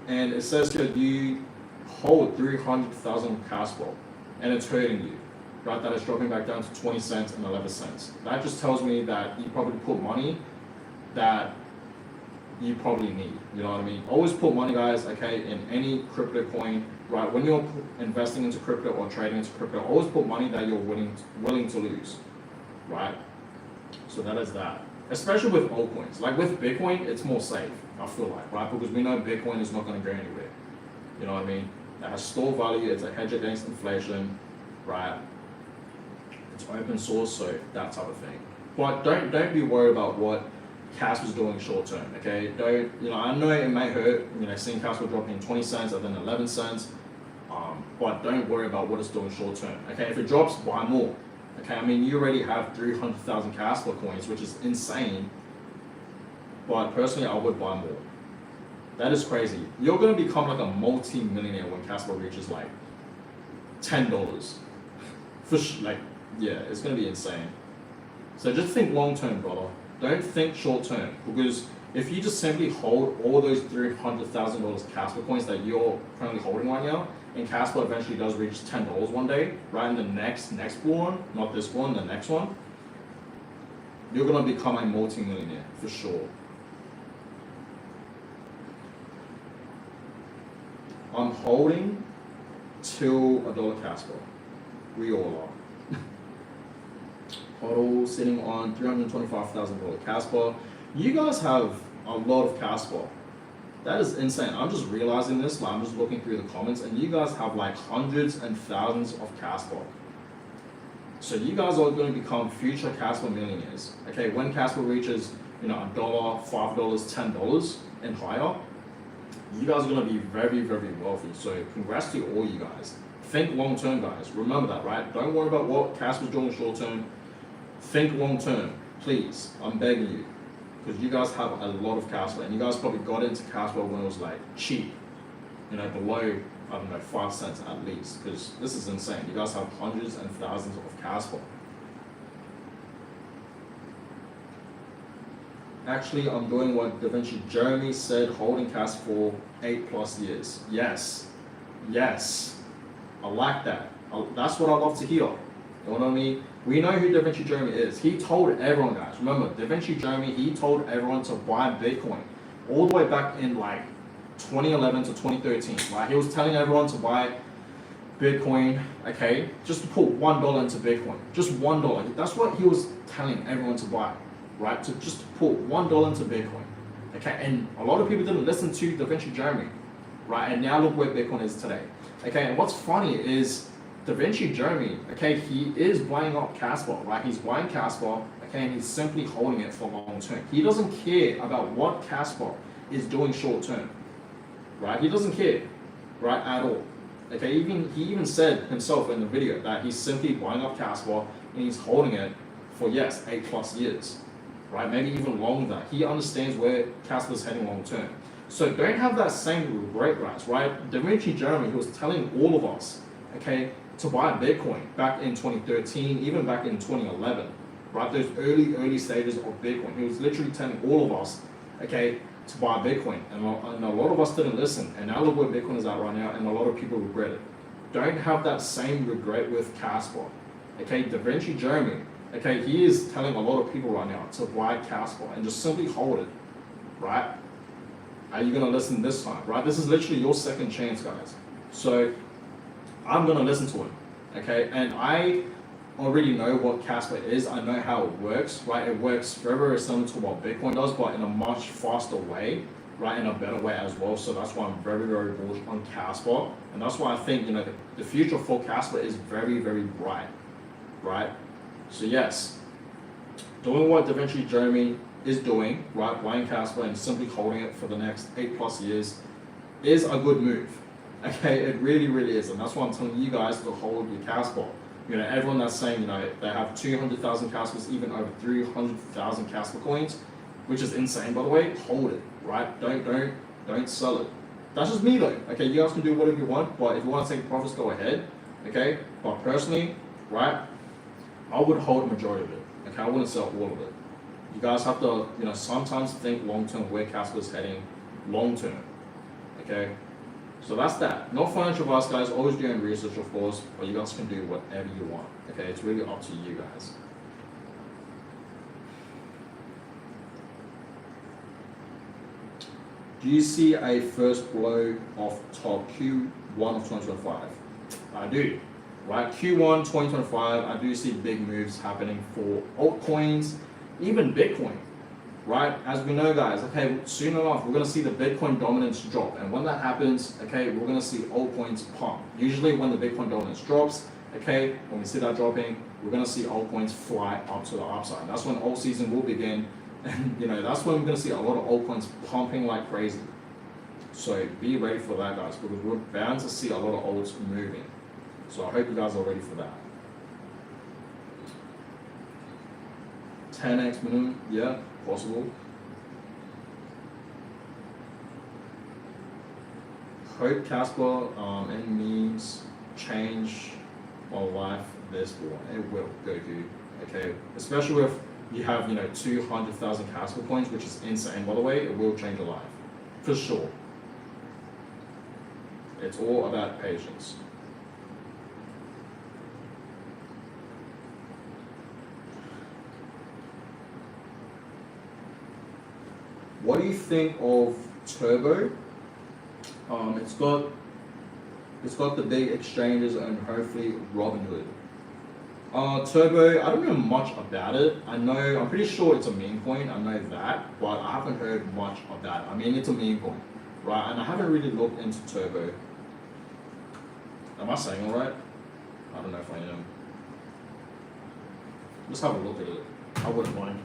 And it says here you hold 300,000 Caspa and it's hurting you, right? That is dropping back down to 20 cents and 11 cents. That just tells me that you probably put money that you probably need, you know what I mean? Always put money, guys, okay, in any crypto coin, right? When you're investing into crypto or trading into crypto, always put money that you're willing to lose, right? So that is that. Especially with altcoins. Like with Bitcoin, it's more safe, I feel like, right? Because we know Bitcoin is not going to go anywhere. You know what I mean? It has store value, it's a hedge against inflation, right? It's open source, so that type of thing. But don't be worried about what Caspa is doing short term, okay? Don't, you know, I know it may hurt, you know, seeing Caspa dropping 20 cents and then 11 cents, but don't worry about what it's doing short term, okay? If it drops, buy more. Okay, I mean, you already have 300,000 Caspa coins, which is insane. But personally, I would buy more. That is crazy. You're going to become like a multi-millionaire when Caspa reaches like $10. For like, yeah, it's going to be insane. So just think long term, brother. Don't think short term. Because if you just simply hold all those $300,000 Caspa coins that you're currently holding right now, and Caspa eventually does reach $10 one day, right? In the next one, not this one, the next one, you're gonna become a multi-millionaire for sure. I'm holding till $1 Caspa. We all are. Total sitting on $325,000 Caspa. You guys have a lot of Caspa. That is insane. I'm just realizing this, like I'm just looking through the comments, and you guys have like hundreds and thousands of Caspa. So you guys are going to become future Caspa millionaires. Okay, when Caspa reaches, you know, $1, $5, $10 and higher, you guys are going to be very, very wealthy. So congrats to all you guys. Think long term, guys. Remember that, right? Don't worry about what Caspa's doing short term. Think long term, please. I'm begging you. Because you guys have a lot of Caspa, and you guys probably got into Caspa when it was like cheap, you know, below, I don't know, 5 cents at least, because this is insane. You guys have hundreds and thousands of Caspa. Actually, I'm doing what DaVinci Jeremy said, holding Caspa for 8+ years. Yes, I like that. That's what I love to hear. You know what I mean? We know who DaVinci Jeremy is. He told everyone, guys. Remember, DaVinci Jeremy, he told everyone to buy Bitcoin all the way back in like 2011 to 2013. Right? He was telling everyone to buy Bitcoin, okay, just to put $1 into Bitcoin. Just $1. That's what he was telling everyone to buy, right? To just put $1 into Bitcoin. Okay, and a lot of people didn't listen to DaVinci Jeremy, right? And now look where Bitcoin is today. Okay, and what's funny is DaVinci Jeremy, okay, he is buying up Caspa, right? He's buying Caspa, okay, and he's simply holding it for long term. He doesn't care about what Caspa is doing short term, right? He doesn't care, right, at all. Okay, he even said himself in the video that he's simply buying up Caspa and he's holding it for, yes, 8+ years, right? Maybe even longer. He understands where Caspa is heading long term. So don't have that same regret, guys, right? DaVinci Jeremy, he was telling all of us, okay, to buy Bitcoin back in 2013, even back in 2011, right? Those early stages of Bitcoin. He was literally telling all of us, okay, to buy Bitcoin. And a lot of us didn't listen. And now look where Bitcoin is at right now, and a lot of people regret it. Don't have that same regret with Caspa. Okay, DaVinci Jeremy, okay, he is telling a lot of people right now to buy Caspa and just simply hold it, right? Are you gonna listen this time, right? This is literally your second chance, guys. So I'm gonna listen to him, okay? And I already know what Caspa is. I know how it works, right? It works very, very similar to what Bitcoin does, but in a much faster way, right? In a better way as well. So that's why I'm very, very bullish on Caspa. And that's why I think, you know, the future for Caspa is very, very bright, right? So yes, doing what eventually Jeremy is doing, right? Buying Caspa and simply holding it for the next 8+ years is a good move. Okay, it really, really is. And that's why I'm telling you guys to hold your Caspa. You know, everyone that's saying, you know, they have 200,000 Caspas, even over 300,000 Caspa coins, which is insane, by the way, hold it, right? Don't sell it. That's just me though, okay? You guys can do whatever you want, but if you want to take profits, go ahead, okay? But personally, right, I would hold a majority of it, okay? I wouldn't sell all of it. You guys have to, you know, sometimes think long-term where Caspa is heading long-term, okay? So that's that. No financial advice, guys. Always do your own research, of course, but you guys can do whatever you want, okay? It's really up to you guys. Do you see a first blow off top Q1 of 2025? I do, right? Q1 2025, I do see big moves happening for altcoins, even Bitcoin, right? As we know, guys, okay, soon enough, we're gonna see the Bitcoin dominance drop. And when that happens, okay, we're gonna see altcoins pump. Usually when the Bitcoin dominance drops, okay, when we see that dropping, we're gonna see altcoins fly up to the upside. That's when alt season will begin. And you know, that's when we're gonna see a lot of altcoins pumping like crazy. So be ready for that, guys, because we're bound to see a lot of alts moving. So I hope you guys are ready for that. 10x minimum, yeah, possible. Hope Caspa and memes change my life this war. It will, Goku. Okay, especially if you have, you know, 200,000 Caspa coins, which is insane, by the way. It will change your life, for sure. It's all about patience. What do you think of Turbo? It's got the big exchanges and hopefully Robinhood. Turbo, I don't know much about it. I'm pretty sure it's a meme coin, I know that, but I haven't heard much about it. I mean, it's a meme coin, right? And I haven't really looked into Turbo. Am I saying all right? I don't know if I am. Just have a look at it. I wouldn't mind.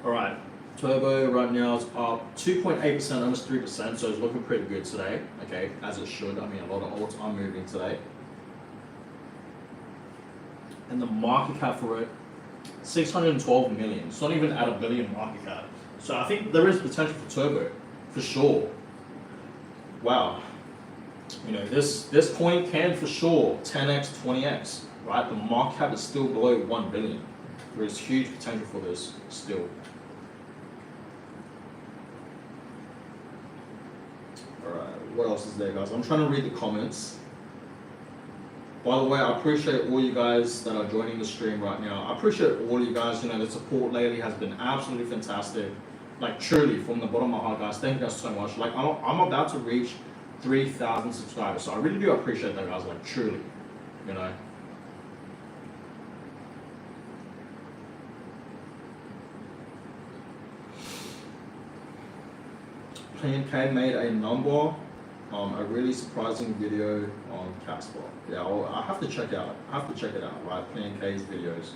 All right, Turbo right now is up 2.8%, almost 3%, so it's looking pretty good today, okay, as it should. I mean, a lot of alts are moving today. And the market cap for it, 612 million. It's not even at $1 billion market cap. So I think there is potential for Turbo, for sure. Wow. You know, this coin can for sure 10x, 20x, right? The market cap is still below 1 billion. There is huge potential for this still. Alright, what else is there, guys? I'm trying to read the comments. By the way, I appreciate all you guys that are joining the stream right now. I appreciate all you guys. You know, the support lately has been absolutely fantastic. Like, truly, from the bottom of my heart, guys, thank you guys so much. Like, I'm about to reach 3,000 subscribers, so I really do appreciate that, guys. Like, truly, you know. K made a number, a really surprising video on Caspa. Yeah, I have to check it out. Right? Plan K's videos.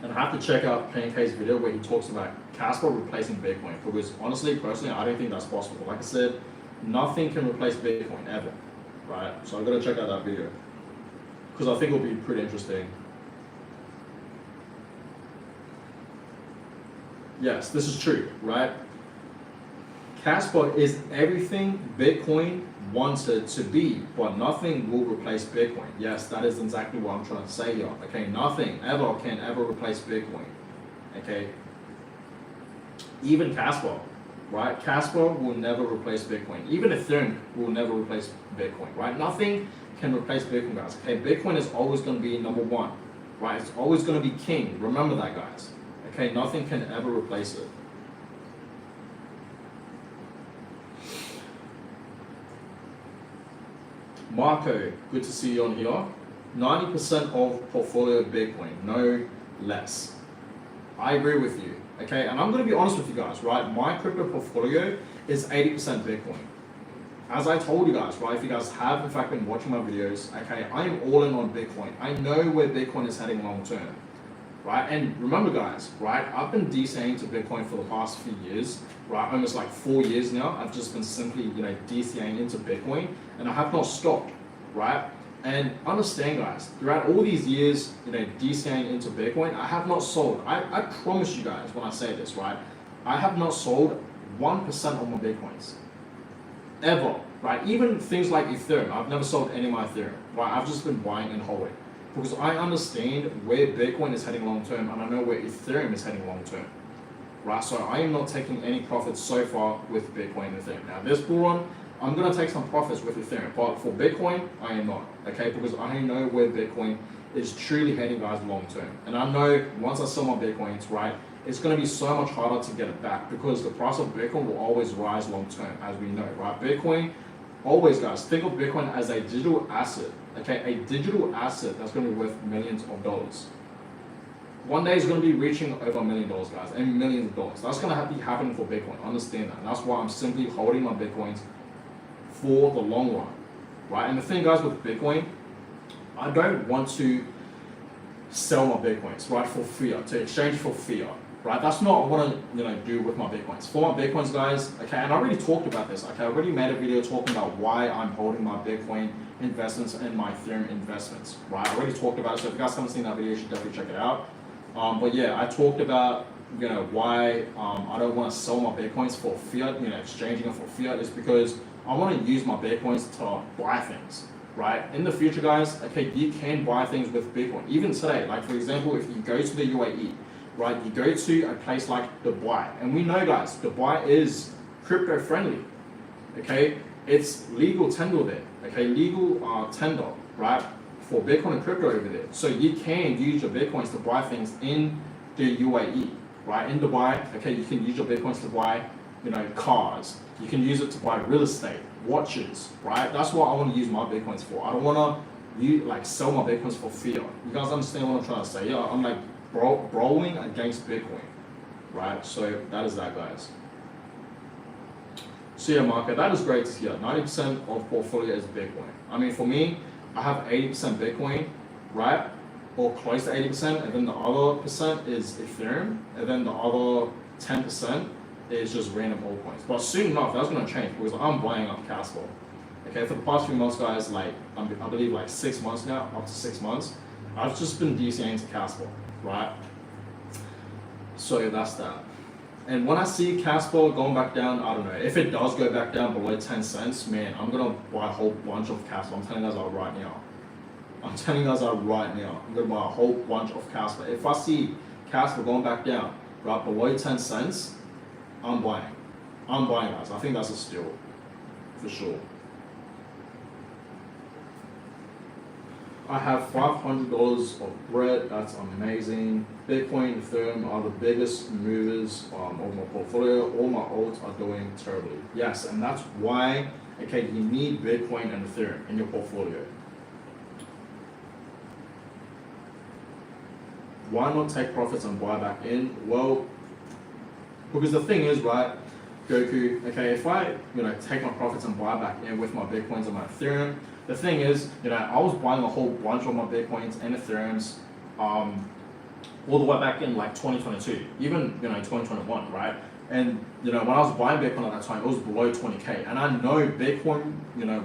And I have to check out Plan K's video where he talks about Caspa replacing Bitcoin. Because honestly, personally, I don't think that's possible. Like I said, nothing can replace Bitcoin ever. Right? So I've got to check out that video. Because I think it'll be pretty interesting. Yes, this is true, right? Caspa is everything Bitcoin wanted to be, but nothing will replace Bitcoin. Yes, that is exactly what I'm trying to say here. Okay, nothing ever can ever replace Bitcoin. Okay, even Caspa, right? Caspa will never replace Bitcoin. Even Ethereum will never replace Bitcoin, right? Nothing can replace Bitcoin, guys. Okay, Bitcoin is always going to be number one. right? It's always going to be king. Remember that, guys. Okay, nothing can ever replace it. Marco, good to see you on here. 90% of portfolio Bitcoin, no less. I agree with you, okay? And I'm gonna be honest with you guys, right? My crypto portfolio is 80% Bitcoin. As I told you guys, right? If you guys have in fact been watching my videos, okay, I am all in on Bitcoin. I know where Bitcoin is heading long term, right? And remember guys, right? I've been DCAing to Bitcoin for the past few years, right? Almost like 4 years now. I've just been simply, DCAing into Bitcoin, and I have not stopped, right? And understand guys, throughout all these years, DCAing into Bitcoin, I have not sold. I promise you guys when I say this, right? I have not sold 1% of my Bitcoins. Ever, right? Even things like Ethereum, I've never sold any of my Ethereum, right? I've just been buying and holding. Because I understand where Bitcoin is heading long term, and I know where Ethereum is heading long term, right? So I am not taking any profits so far with Bitcoin and Ethereum. Now this bull run, I'm gonna take some profits with Ethereum, but for Bitcoin, I am not, okay? Because I know where Bitcoin is truly heading, guys, long term. And I know once I sell my Bitcoins, right, it's gonna be so much harder to get it back because the price of Bitcoin will always rise long term, as we know, right? Bitcoin, always, guys, think of Bitcoin as a digital asset, okay? A digital asset that's gonna be worth millions of dollars. One day it's going to be reaching over $1 million, guys, and millions of dollars. That's going to be happening for Bitcoin. Understand that. And that's why I'm simply holding my Bitcoins for the long run, right? And the thing, guys, with Bitcoin, I don't want to sell my Bitcoins, right, for fiat, to exchange for fiat, right? That's not what I want to, do with my Bitcoins. For my Bitcoins, guys, okay, and I already talked about this, okay, I already made a video talking about why I'm holding my Bitcoin investments and my Ethereum investments, right? I already talked about it, so if you guys haven't seen that video, you should definitely check it out. But yeah, I talked about why I don't want to sell my Bitcoins for fiat, exchanging it for fiat is because I want to use my Bitcoins to buy things, right? In the future, guys, okay, you can buy things with Bitcoin. Even today, like for example, if you go to the UAE, right, you go to a place like Dubai, and we know, guys, Dubai is crypto friendly, okay? It's legal tender there, okay? Legal tender, right? For Bitcoin and crypto over there. So you can use your Bitcoins to buy things in the UAE, right? In Dubai, okay, you can use your Bitcoins to buy, cars. You can use it to buy real estate, watches, right? That's what I want to use my Bitcoins for. I don't want to sell my Bitcoins for fiat. You guys understand what I'm trying to say? Yeah, I'm like brawling against Bitcoin, right? So that is that, guys. So yeah, market, that is great to hear. 90% of portfolio is Bitcoin. I mean, for me, I have 80% Bitcoin, right? Or close to 80%, and then the other percent is Ethereum, and then the other 10% is just random altcoins. But soon enough, that's gonna change because I'm buying up Caspa. Okay, for the past few months, guys, I believe 6 months now, up to 6 months, I've just been DCAing to Caspa, right? So that's that. And when I see Caspa going back down, I don't know, if it does go back down below 10 cents, man, I'm gonna buy a whole bunch of Caspa. I'm telling you guys that right now. I'm telling you guys that right now. I'm gonna buy a whole bunch of Caspa. If I see Caspa going back down, right, below 10 cents, I'm buying. I'm buying, guys. I think that's a steal, for sure. I have $500 of bread. That's amazing. Bitcoin, Ethereum are the biggest movers of my portfolio. All my alts are doing terribly. Yes, and that's why, okay, you need Bitcoin and Ethereum in your portfolio. Why not take profits and buy back in? Well, because the thing is, right, Goku, okay, if I, take my profits and buy back in with my Bitcoins and my Ethereum, the thing is, I was buying a whole bunch of my Bitcoins and Ethereums all the way back in 2022, even 2021, right? And when I was buying Bitcoin at that time, it was below 20K, and I know Bitcoin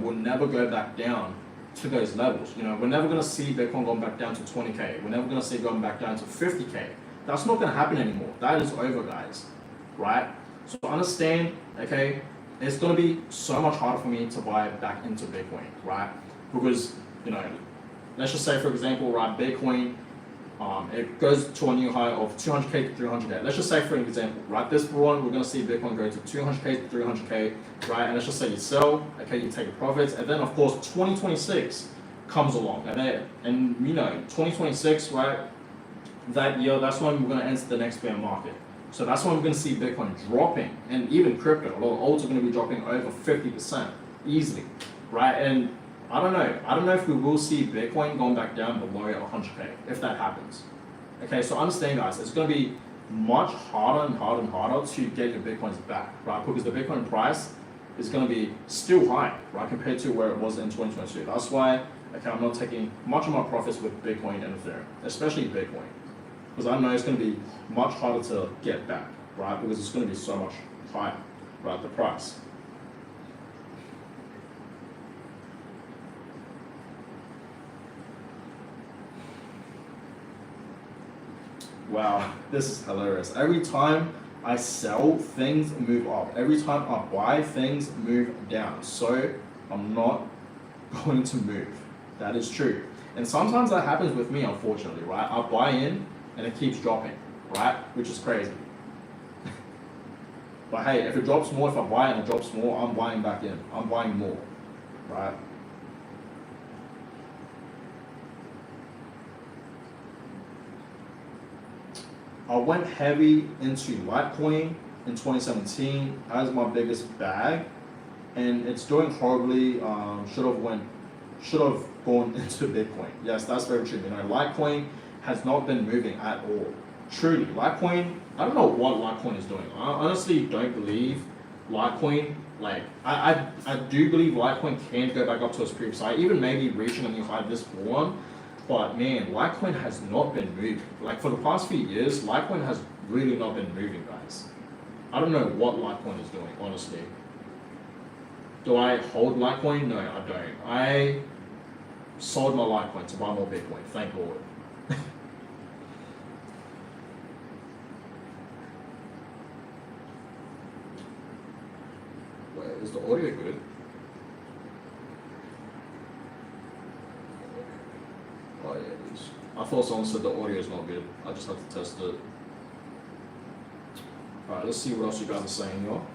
will never go back down to those levels. We're never going to see Bitcoin going back down to 20K. We're never going to see it going back down to 50K. That's not going to happen anymore. That is over, guys, right? So understand, okay, it's going to be so much harder for me to buy back into Bitcoin, right? Because, let's just say, for example, right, Bitcoin, it goes to a new high of 200K to 300K. Let's just say, for example, right, this one, we're going to see Bitcoin go to 200K to 300K, right? And let's just say you sell, okay, you take your profits, and then, of course, 2026, comes along, and you know, 2026, right? That year, that's when we're going to enter the next bear market. So that's when we're going to see Bitcoin dropping, and even crypto. A lot of alts are going to be dropping over 50% easily, right? And I don't know if we will see Bitcoin going back down below 100K if that happens. Okay, so understand, guys, it's going to be much harder and harder and harder to get your Bitcoins back, right? Because the Bitcoin price is going to be still high, right, compared to where it was in 2022. That's why, okay, I'm not taking much of my profits with Bitcoin and Ethereum, especially Bitcoin, because I know it's going to be much harder to get back, right? Because it's going to be so much higher, right, the price. Wow, this is hilarious. Every time I sell, things move up. Every time I buy, things move down. So I'm not going to move. That is true. And sometimes that happens with me, unfortunately, right? I buy in and it keeps dropping, right? Which is crazy. But hey, if it drops more, if I buy and it drops more, I'm buying back in. I'm buying more, right? I went heavy into Litecoin in 2017 as my biggest bag, and it's doing horribly. Should have gone into Bitcoin. Yes, that's very true. You know, Litecoin has not been moving at all. Truly, Litecoin. I don't know what Litecoin is doing. I honestly don't believe Litecoin. Like, I do believe Litecoin can go back up to its previous high, even maybe reaching a new high this one. But man, Litecoin has not been moving. Like for the past few years, Litecoin has really not been moving, guys. I don't know what Litecoin is doing, honestly. Do I hold Litecoin? No, I don't. I sold my Litecoin to buy more Bitcoin, thank Lord. Wait, is the audio good? Oh yeah, it is. I thought someone said the audio is not good. I just have to test it. Alright, let's see what else you guys are saying, y'all.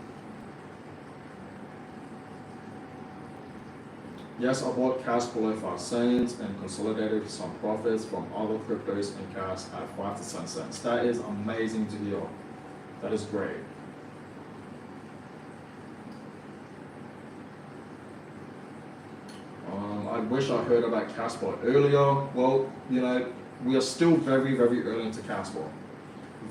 Yes, I bought Caspa below 5 cents and consolidated some profits from other cryptos and cash at 5 to 10 cents. That is amazing to hear. That is great. I wish I heard about Kaspa earlier. Well, you know, we are still very, very early into Kaspa.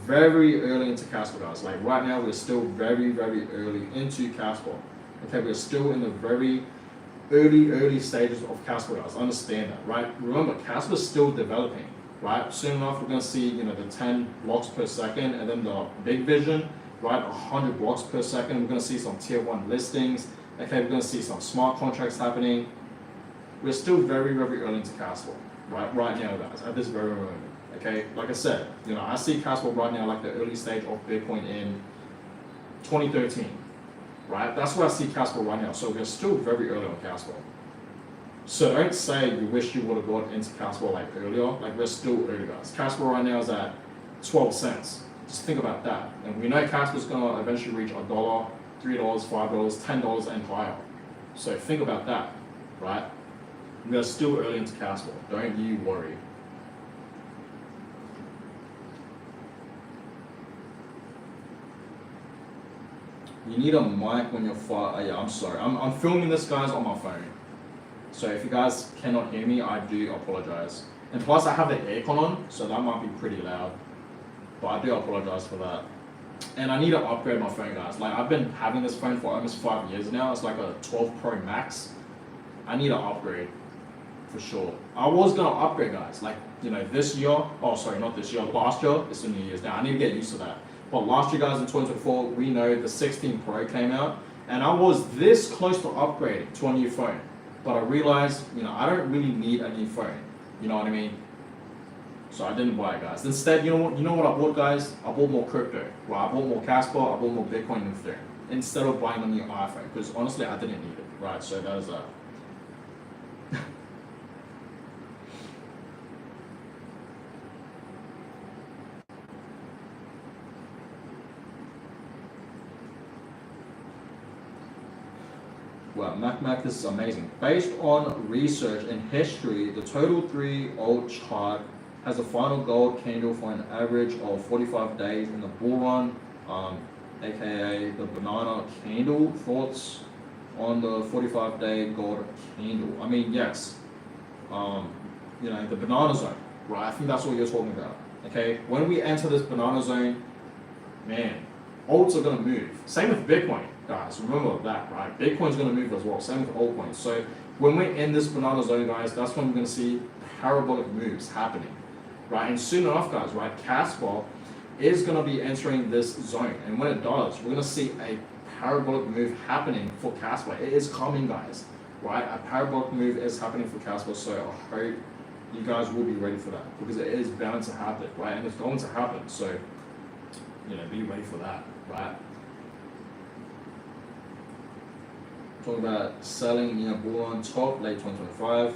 Very early into Kaspa, guys. Like right now, we're still very, very early into Kaspa. Okay, we're still in the very early stages of Kaspa, guys. Understand that, right? Remember, Kaspa is still developing, right? Soon enough, we're gonna see, you know, the 10 blocks per second, and then the big vision, right? 100 blocks per second. We're gonna see some tier 1 listings. Okay, we're gonna see some smart contracts happening. We're still very, very early into Caspa, right now, guys, at this very moment. Okay, like I said, you know, I see Caspa right now like the early stage of Bitcoin in 2013, right? That's where I see Caspa right now. So we're still very early on Caspa. So don't say you wish you would have got into Caspa like earlier. Like we're still early, guys. Caspa right now is at 12 cents. Just think about that. And we know Caspa is gonna eventually reach $1, $3, $5, $10, and higher. So think about that, right? We are still early into Caspa. Don't you worry. You need a mic when you're far. Yeah, I'm sorry. I'm filming this, guys, on my phone. So if you guys cannot hear me, I do apologize. And plus, I have the aircon on, so that might be pretty loud. But I do apologize for that. And I need to upgrade my phone, guys. Like I've been having this phone for almost 5 years now. It's like a 12 Pro Max. I need to upgrade. For sure. I was gonna upgrade, guys. Like, you know, this year, oh sorry, not this year, last year, it's the New Year's now. I need to get used to that. But last year, guys, in 2024, we know the 16 Pro came out, and I was this close to upgrading to a new phone. But I realized, you know, I don't really need a new phone. You know what I mean? So I didn't buy it, guys. Instead, you know what I bought, guys? I bought more crypto. Well, I bought more Caspa, I bought more Bitcoin and Ethereum. Instead of buying a new iPhone, because honestly, I didn't need it, right? So that is that. Wow, Mac is amazing. Based on research and history, the total 3-alt chart has a final gold candle for an average of 45 days in the bull run, aka the banana candle. Thoughts on the 45-day gold candle? I mean, yes, you know, the banana zone, right? I think that's what you're talking about. Okay, when we enter this banana zone, man, alts are gonna move. Same with Bitcoin, guys. Remember that, right? Bitcoin's gonna move as well. Same with altcoins. So when we're in this banana zone, guys, that's when we're gonna see parabolic moves happening, right? And soon enough, guys, right, Caspa is gonna be entering this zone, and when it does, we're gonna see a parabolic move happening for Caspa. It is coming, guys, right? A parabolic move is happening for Caspa, so I hope you guys will be ready for that, because it is bound to happen, right? And it's going to happen, so you know, be ready for that, right? Talking about selling, you know, bull on top late 2025.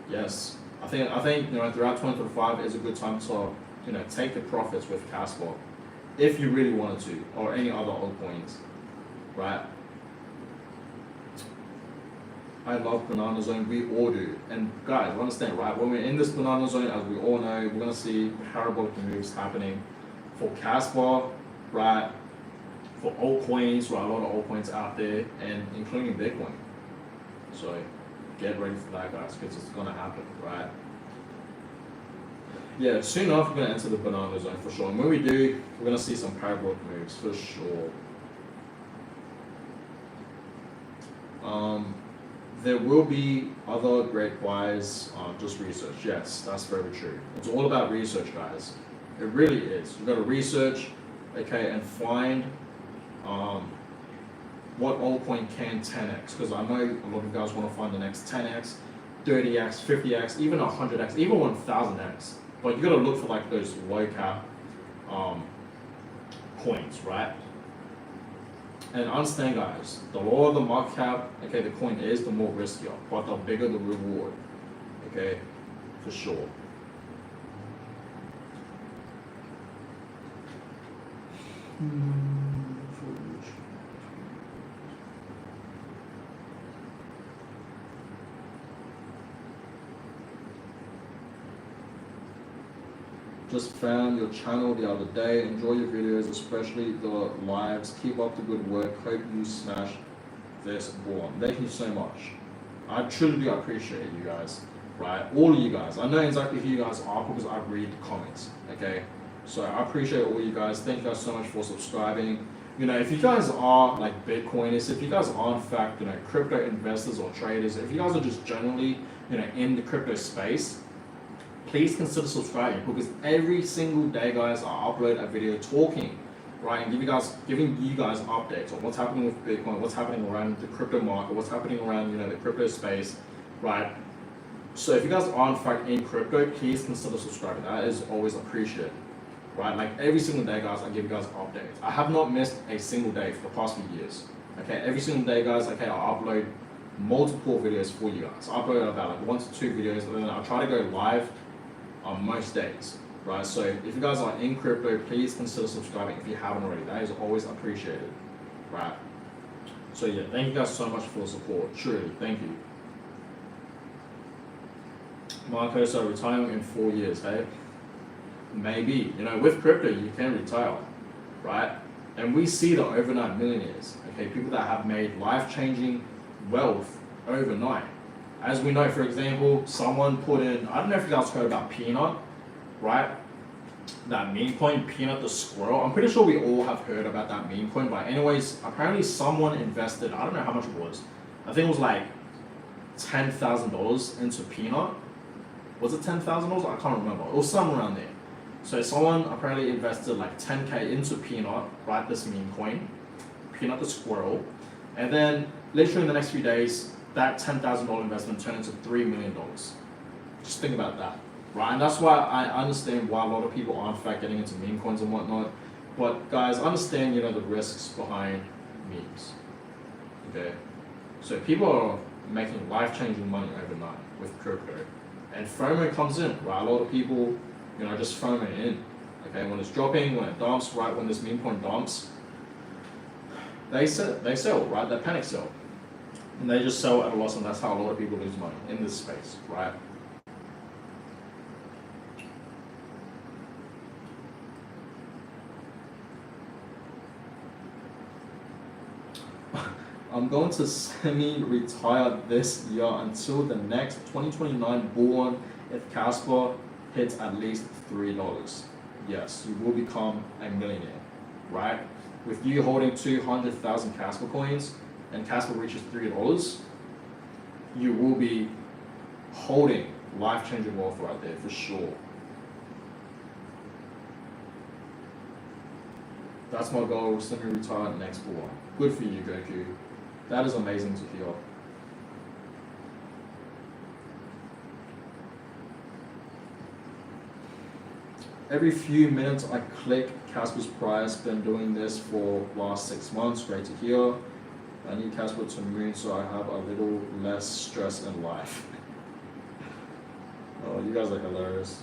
Yes, I think you know, throughout 2025 is a good time to, you know, take the profits with Kaspa if you really wanted to, or any other altcoins, right? I love banana zone, we all do. And guys, understand, right? When we're in this banana zone, as we all know, we're gonna see parabolic moves happening for Kaspa, right? For altcoins, right? A lot of altcoins out there, and including Bitcoin. So get ready for that, guys, because it's gonna happen, right? Yeah, soon enough we're gonna enter the banana zone for sure. And when we do, we're gonna see some parabolic moves for sure. There will be other great buys, just research. Yes, that's very true. It's all about research, guys. It really is. You've got to research, okay, and find what altcoin can 10x. Because I know a lot of you guys want to find the next 10x, 30x, 50x, even 100x, even 1000x. But you got to look for like those low cap coins, right? And understand, guys, the lower the market cap, okay, the coin is, the more riskier, but the bigger the reward, okay, for sure. Just found your channel the other day. Enjoy your videos, especially the lives. Keep up the good work. Hope you smash this ball. Thank you so much. I truly do appreciate you guys, right? All of you guys. I know exactly who you guys are because I read the comments, okay? So I appreciate all you guys. Thank you guys so much for subscribing. You know, if you guys are like Bitcoiners, if you guys are in fact, you know, crypto investors or traders, if you guys are just generally, you know, in the crypto space, please consider subscribing, because every single day, guys, I upload a video talking, right, and giving you guys updates on what's happening with Bitcoin, what's happening around the crypto market, what's happening around, you know, the crypto space, right? So if you guys are in fact in crypto, please consider subscribing. That is always appreciated, right? Like every single day, guys, I give you guys updates. I have not missed a single day for the past few years. Okay, every single day, guys. Okay, I upload multiple videos for you guys. I upload about like 1 to 2 videos, and then I try to go live on most days, right? So if you guys are in crypto, please consider subscribing if you haven't already. That is always appreciated, right? So yeah, thank you guys so much for the support. Truly, thank you. Marco, so retiring in 4 years, hey? Maybe, you know, with crypto you can retire, right? And we see the overnight millionaires, okay, people that have made life-changing wealth overnight. As we know, for example, someone put in, I don't know if you guys heard about Peanut, right? That meme coin, Peanut the squirrel. I'm pretty sure we all have heard about that meme coin, but anyways, apparently someone invested, I don't know how much it was. I think it was like $10,000 into Peanut. Was it $10,000? I can't remember. It was somewhere around there. So someone apparently invested like 10K into Peanut, right? This meme coin, Peanut the squirrel. And then literally in the next few days, that $10,000 investment turned into $3 million. Just think about that, right? And that's why I understand why a lot of people aren't in fact getting into meme coins and whatnot. But guys, understand, you know, the risks behind memes, okay? So people are making life-changing money overnight with crypto. And FOMO comes in, right? A lot of people, you know, just FOMO in, okay? When it's dropping, when it dumps, right? When this meme coin dumps, they sell, right? They panic sell. And they just sell at a loss, and that's how a lot of people lose money in this space, right? I'm going to semi-retire this year until the next 2029 bull run if Caspa hits at least $3. Yes, you will become a millionaire, right? With you holding 200,000 Caspa coins and Caspa reaches $3, you will be holding life-changing wealth right there for sure. That's my goal, semi-retire next bull run. Good for you, Goku. That is amazing to hear. Every few minutes I click Caspa's price. Been doing this for last 6 months. Great to hear. I need Caspa to move so I have a little less stress in life. Oh, you guys are hilarious.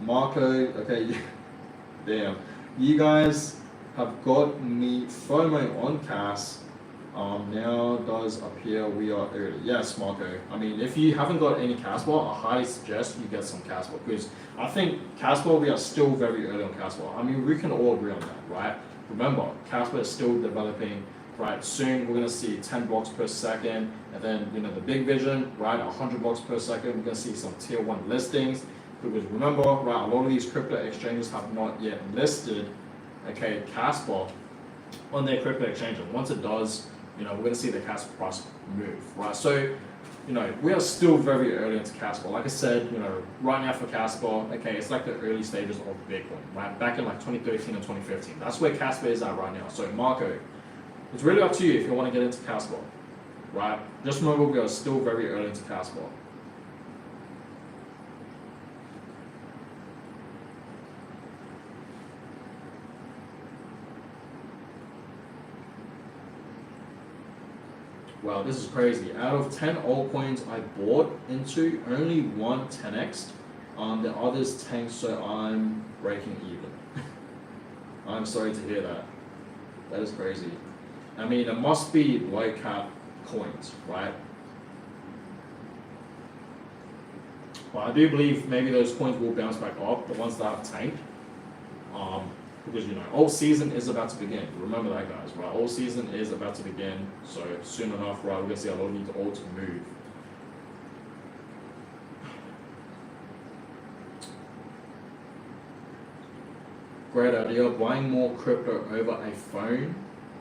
Marco, okay, damn. You guys have got me FOMO on Cas. Now does appear we are early. Yes, Marco. I mean, if you haven't got any Caspa, I highly suggest you get some Caspa because I think Caspa, we are still very early on Caspa. I mean, we can all agree on that, right? Remember, Caspa is still developing, right? Soon we're gonna see 10 blocks per second, and then the big vision, right? 100 blocks per second. We're gonna see some tier 1 listings. Because remember, right, a lot of these crypto exchanges have not yet listed, okay, Caspa on their crypto exchange. And once it does, we're going to see the Caspa price move, right? So, we are still very early into Caspa. Like I said, right now for Caspa, okay, it's like the early stages of Bitcoin, right? Back in like 2013 and 2015. That's where Caspa is at right now. So, Marco, it's really up to you if you want to get into Caspa, right? Just remember, we are still very early into Caspa. Wow, this is crazy. Out of 10 altcoins I bought into, only one 10x. The others tanked, so I'm breaking even. I'm sorry to hear that. That is crazy. I mean, it must be low cap coins, right? But I do believe maybe those coins will bounce back up, the ones that have tanked. Because alt season is about to begin. Remember that, guys, right? Alt season is about to begin, so soon enough, right, we're gonna see a lot of these alts move. Great idea. Buying more crypto over a phone.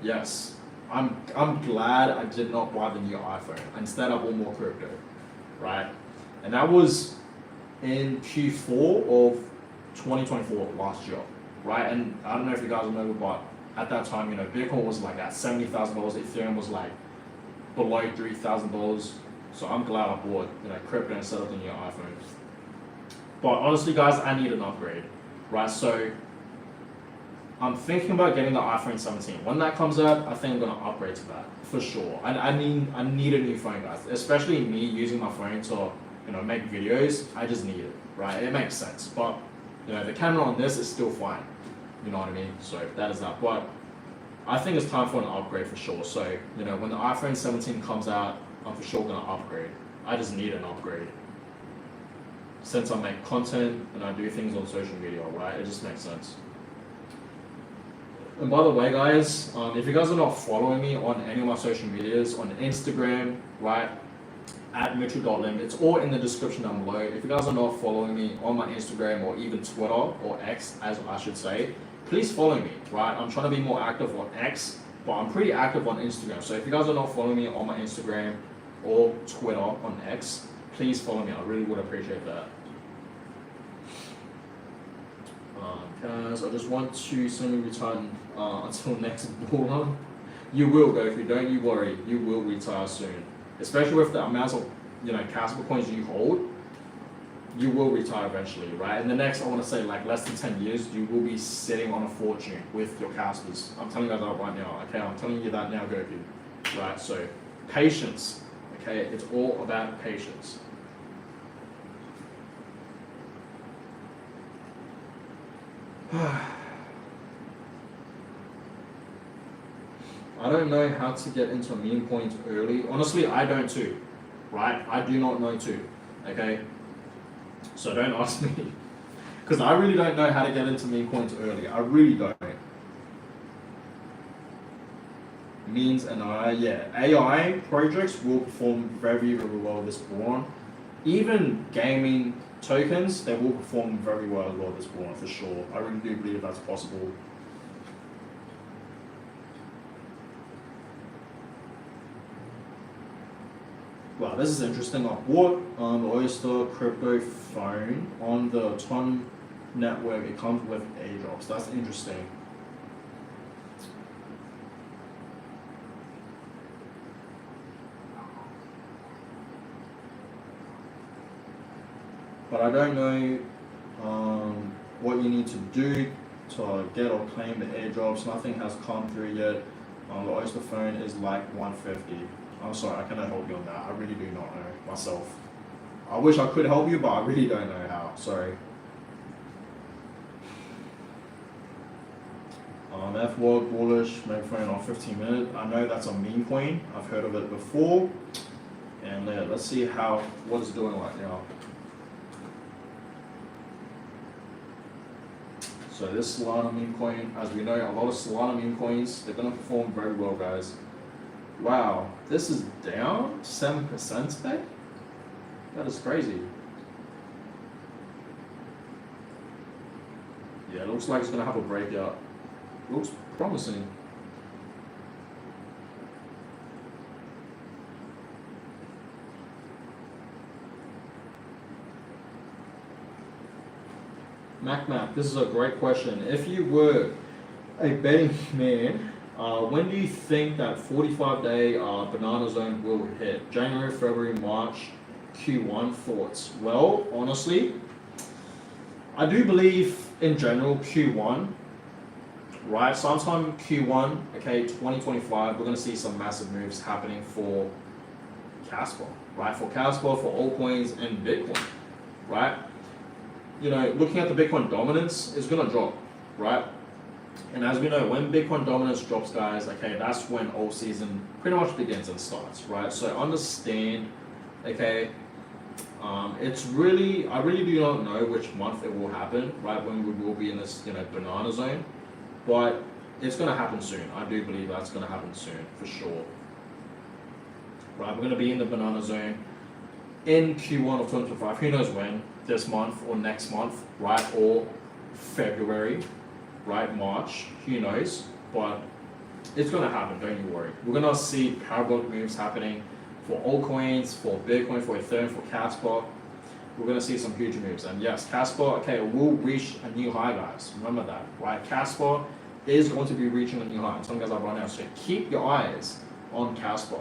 Yes, I'm glad I did not buy the new iPhone. Instead, I bought more crypto, right? And that was in Q4 of 2024 last year. Right, and I don't know if you guys remember, but at that time, Bitcoin was like at $70,000, Ethereum was like below $3,000. So I'm glad I bought crypto instead of the new iPhone. But honestly, guys, I need an upgrade, right? So I'm thinking about getting the iPhone 17. When that comes out, I think I'm gonna upgrade to that for sure. I need a new phone, guys. Especially me using my phone to make videos. I just need it, right? It makes sense, but the camera on this is still fine. You know what I mean? So that is that. But I think it's time for an upgrade for sure. So, when the iPhone 17 comes out, I'm for sure gonna upgrade. I just need an upgrade. Since I make content and I do things on social media, right? It just makes sense. And by the way, guys, if you guys are not following me on any of my social medias, on Instagram, right? At Mitchell.lim. It's all in the description down below. If you guys are not following me on my Instagram or even Twitter, or X as I should say, please follow me, right? I'm trying to be more active on X, but I'm pretty active on Instagram. So if you guys are not following me on my Instagram or Twitter on X, please follow me. I really would appreciate that. Guys, I just want to semi-retire until next bull run. You will, go. If you don't, you worry. You will retire soon. Especially with the amounts of Caspa coins you hold, you will retire eventually, right? In the next, I want to say like less than 10 years, you will be sitting on a fortune with your Caspas. I'm telling you that right now, okay? I'm telling you that now, Goku, right? So patience, okay? It's all about patience. I don't know how to get into meme coins early. Honestly, I don't too, right? I do not know too, okay? So don't ask me, because I really don't know how to get into meme coins early. I really don't. Memes and AI projects will perform very, very well this spawn. Even gaming tokens, they will perform very well as well this spawn for sure. I really do believe that's possible. Wow, this is interesting. I bought the Oyster crypto phone on the Ton network. It comes with airdrops. That's interesting. But I don't know what you need to do to get or claim the airdrops. Nothing has come through yet. The Oyster phone is like 150. I'm sorry, I cannot help you on that. I really do not know myself. I wish I could help you, but I really don't know how. Sorry. FWOG bullish, make phone on 15 minutes. I know that's a meme coin. I've heard of it before. And let's see what it's doing right now. So this Solana meme coin, as we know, a lot of Solana meme coins, they're going to perform very well, guys. Wow, this is down 7% today? That is crazy. Yeah, it looks like it's going to have a breakout. Looks promising. Mac, this is a great question. If you were a betting man, when do you think that 45-day banana zone will hit? January, February, March, Q1 thoughts? Well, honestly, I do believe in general Q1, right? Sometime Q1, okay, 2025, we're going to see some massive moves happening for Caspa, right? For Caspa, for altcoins, and Bitcoin, right? You know, looking at the Bitcoin dominance is going to drop, right? And as we know, when Bitcoin dominance drops, guys, okay, that's when alt season pretty much begins and starts, right? So understand, okay, it's really, I really do not know which month it will happen, right? When we will be in this, banana zone, but it's going to happen soon. I do believe that's going to happen soon, for sure. Right, we're going to be in the banana zone in Q1 of 2025. Who knows when? This month or next month, right? Or February, right? March, who knows? But it's going to happen, don't you worry. We're going to see parabolic moves happening for altcoins, for Bitcoin, for Ethereum, for Caspa. We're going to see some huge moves. And yes, Caspa, okay, will reach a new high, guys. Remember that, right? Caspa is going to be reaching a new high. I'm telling you guys that right now. So keep your eyes on Caspa,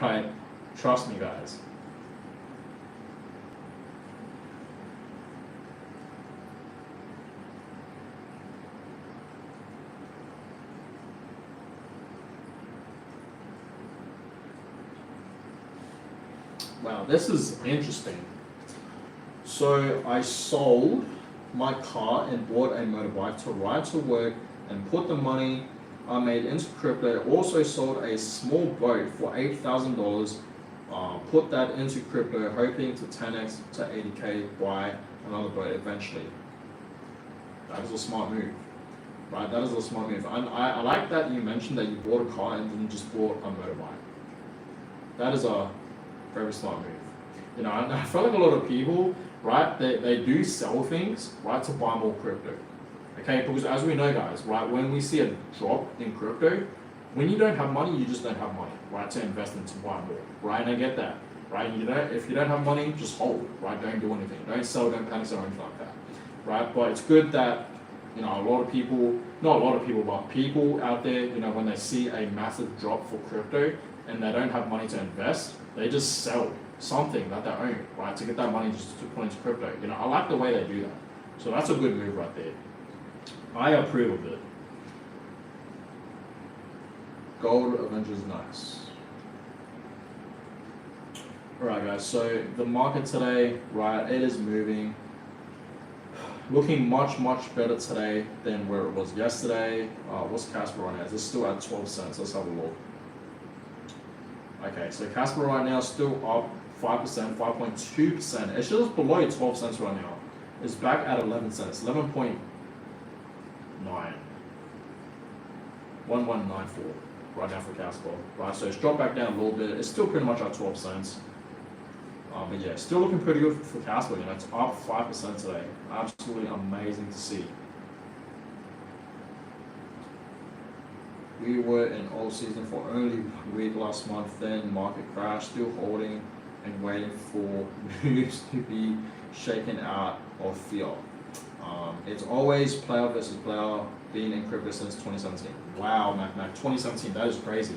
right? Trust me, guys. Wow, this is interesting. So I sold my car and bought a motorbike to ride to work and put the money I made into crypto. Also sold a small boat for $8,000. Put that into crypto, hoping to 10x to 80K, buy another boat eventually. That is a smart move, right? That is a smart move. And I like that you mentioned that you bought a car and then just bought a motorbike. That is a very smart move. I feel like a lot of people, right, they do sell things, right, to buy more crypto. Okay, because as we know, guys, right, when we see a drop in crypto, when you don't have money, you just don't have money, right, to invest in to buy more, right? And I get that, right? If you don't have money, just hold, right? Don't do anything. Don't sell, don't panic sell, or anything like that, right? But it's good that, a lot of people, not a lot of people, but people out there, when they see a massive drop for crypto and they don't have money to invest, they just sell something that they own, right, to get that money just to put into crypto. I like the way they do that. So that's a good move right there. I approve of it. Gold Avengers, nice. Alright guys, so the market today, right, it is moving. looking much better today than where it was yesterday. What's Caspa right now? Is it still at 12 cents? Let's have a look. Okay, so Caspa right now is still up 5%, 5.2%. It's just below 12 cents right now. It's back at 11 cents, 11.9. 1194 right now for Caspa. Right, so it's dropped back down a little bit. It's still pretty much at 12 cents. But yeah, still looking pretty good for Caspa. You know, it's up 5% today. Absolutely amazing to see. We were in all season for only 1 week last month. Then market crash, still holding and waiting for moves to be shaken out of fiat. It's always player versus player, being in crypto since 2017. Wow, Mac, 2017, that is crazy.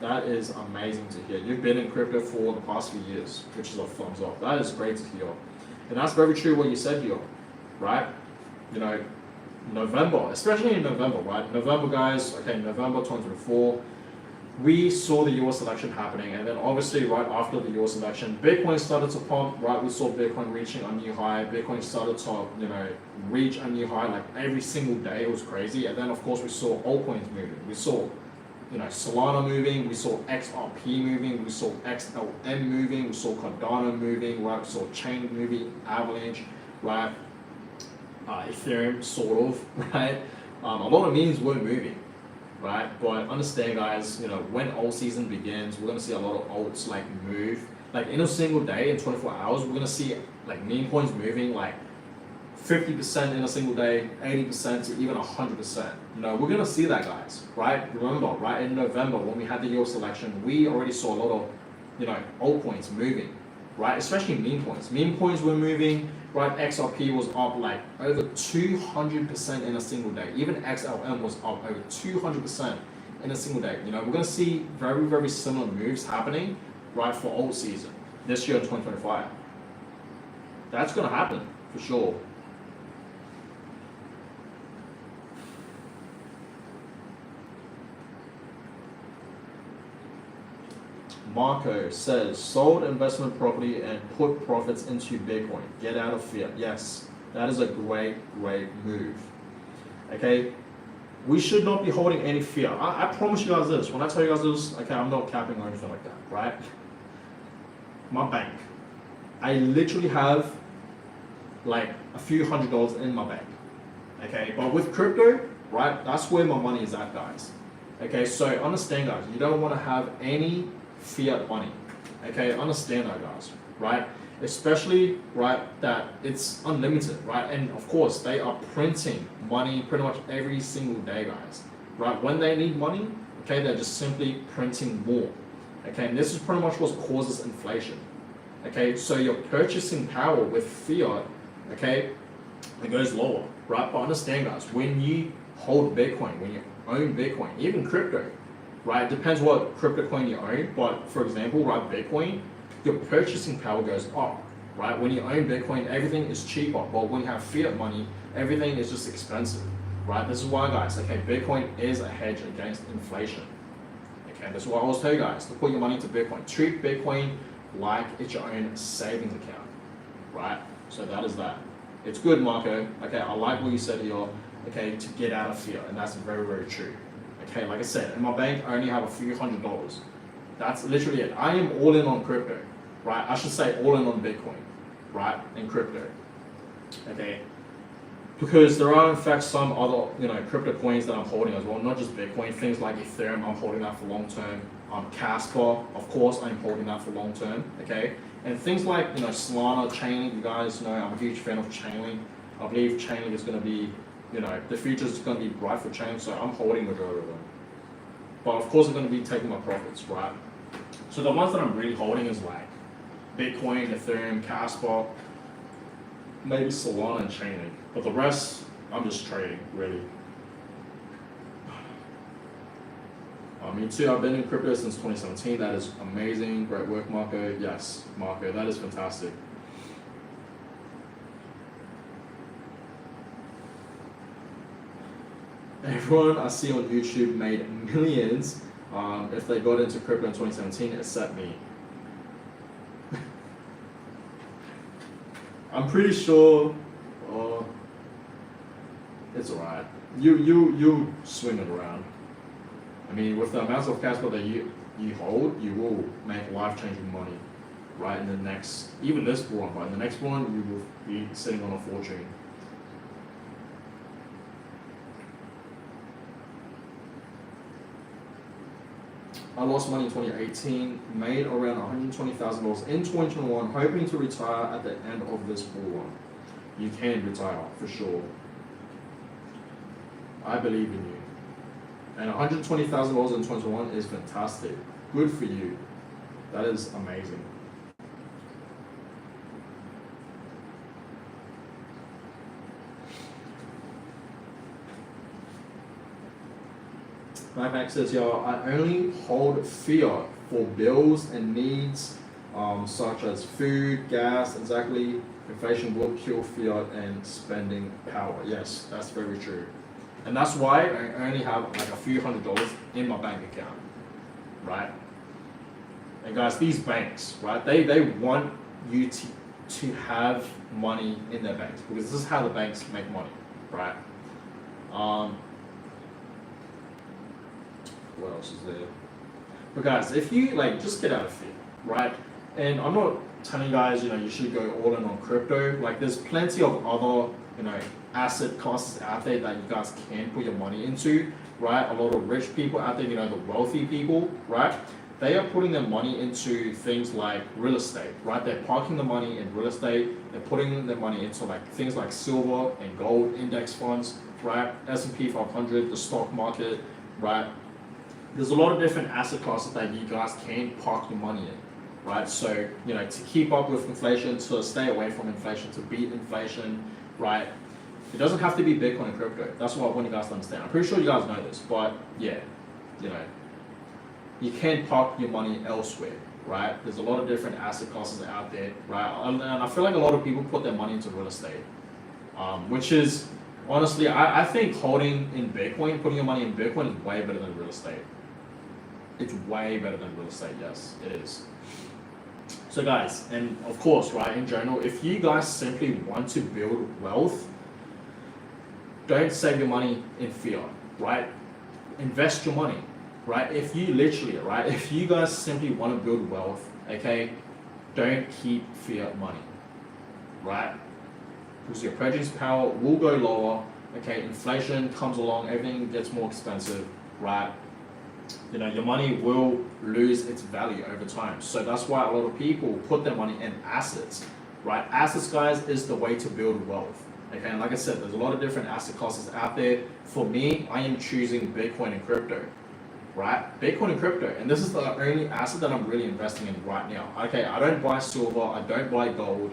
That is amazing to hear. You've been in crypto for the past few years, which is a thumbs up. That is great to hear. And that's very true what you said here, right? You know, November, especially in November, right? November, guys, okay, November 2024, we saw the US election happening, and then obviously right after the US election, Bitcoin started to pump, right? We saw Bitcoin reaching a new high. Bitcoin started to, you know, reach a new high like every single day. It was crazy. And then of course we saw altcoins moving. We saw, you know, Solana moving. We saw XRP moving. We saw XLM moving. We saw Cardano moving, right? We saw Chain moving, Avalanche, right? Ethereum, sort of, right? A lot of memes were moving. Right, but understand, guys, you know, when alt season begins, we're gonna see a lot of alts like move. Like in a single day, in 24 hours, we're gonna see like meme coins moving like 50% in a single day, 80% to even 100%. You know, we're gonna see that, guys. Right? Remember, right in November when we had the US election, we already saw a lot of, you know, altcoins moving. Right, especially meme coins. Meme coins were moving. Right, XRP was up like over 200% in a single day. Even XLM was up over 200% in a single day. You know, we're gonna see very similar moves happening, right, for alt season this year in 2025. That's gonna happen for sure. Marco says, sold investment property and put profits into Bitcoin. Get out of fiat. Yes, that is a great move. Okay, we should not be holding any fiat. I promise you guys this. When I tell you guys this, okay, I'm not capping or anything like that, right? My bank, I literally have like a few $100s in my bank. Okay, but with crypto, right, that's where my money is at, guys. Okay, so understand, guys, you don't want to have any fiat money. Okay, understand that, guys, right? Especially, right, that it's unlimited, right? And of course, they are printing money pretty much every single day, guys, right? When they need money, okay, they're just simply printing more. Okay, and this is pretty much what causes inflation. Okay, so your purchasing power with fiat, okay, it goes lower, right? But understand, guys, when you hold Bitcoin, when you own Bitcoin, even crypto, right? It depends what crypto coin you own, but for example, right, Bitcoin, your purchasing power goes up, right? When you own Bitcoin, everything is cheaper, but when you have fiat money, everything is just expensive, right? This is why, guys, okay, Bitcoin is a hedge against inflation. Okay, that's why I always tell you guys to put your money into Bitcoin. Treat Bitcoin like it's your own savings account, right? So that is that. It's good, Marco. Okay, I like what you said here, okay, to get out of fiat, and that's very true. Okay, like I said, in my bank, I only have a few $100s. That's literally it. I am all in on crypto, right? I should say all in on Bitcoin, right? And crypto, okay? Because there are in fact some other, you know, crypto coins that I'm holding as well, not just Bitcoin. Things like Ethereum, I'm holding that for long term. Caspa, of course, I'm holding that for long term, okay? And things like, you know, Solana, Chainlink. You guys know I'm a huge fan of Chainlink. I believe Chainlink is going to be, you know, the future is going to be bright for Chainlink, so I'm holding the majority of them. But of course, I'm going to be taking my profits, right? So the ones that I'm really holding is like Bitcoin, Ethereum, Kaspa, maybe Solana and Chainlink. But the rest, I'm just trading, really. Me too, I've been in crypto since 2017. That is amazing. Great work, Marco. Yes, Marco, that is fantastic. Everyone I see on YouTube made millions if they got into crypto in 2017, except me. I'm pretty sure It's alright. You swing it around. I mean, with the amounts of Caspa that you hold, you will make life-changing money, right? In the next, even this one, but in the next one, you will be sitting on a fortune. I lost money in 2018, made around $120,000 in 2021, hoping to retire at the end of this bull run. You can retire, for sure. I believe in you. And $120,000 in 2021 is fantastic. Good for you. That is amazing. My bank says, yo, I only hold fiat for bills and needs such as food, gas, exactly. Inflation will kill fiat and spending power. Yes, that's very true. And that's why I only have like a few $100s in my bank account, right? And guys, these banks, right, they want you to have money in their banks because this is how the banks make money, right? What else is there? But guys, if you like, just get out of fear, right? And I'm not telling you guys, you should go all in on crypto. Like, there's plenty of other, asset classes out there that you guys can put your money into, right? A lot of rich people out there, the wealthy people, right? They are putting their money into things like real estate, right? They're parking the money in real estate. They're putting their money into like things like silver and gold index funds, right? S&P 500, the stock market, right? There's a lot of different asset classes that you guys can park your money in, right? So, to keep up with inflation, to stay away from inflation, to beat inflation, right? It doesn't have to be Bitcoin and crypto. That's what I want you guys to understand. I'm pretty sure you guys know this, but yeah, you can park your money elsewhere, right? There's a lot of different asset classes out there, right? And I feel like a lot of people put their money into real estate, which is, honestly, I think holding in Bitcoin, putting your money in Bitcoin is way better than real estate. It's way better than real estate, yes, it is. So guys, and of course, right, in general, if you guys simply want to build wealth, don't save your money in fiat, right? Invest your money, right? If you literally, right, if you guys simply want to build wealth, okay, don't keep fiat money, right? Because your purchasing power will go lower, okay? Inflation comes along, everything gets more expensive, right? Your money will lose its value over time. So that's why a lot of people put their money in assets, right? Assets, guys, is the way to build wealth. Okay, and like I said, there's a lot of different asset classes out there. For me, I am choosing Bitcoin and crypto, right? Bitcoin and crypto, and this is the only asset that I'm really investing in right now. Okay, I don't buy silver, I don't buy gold.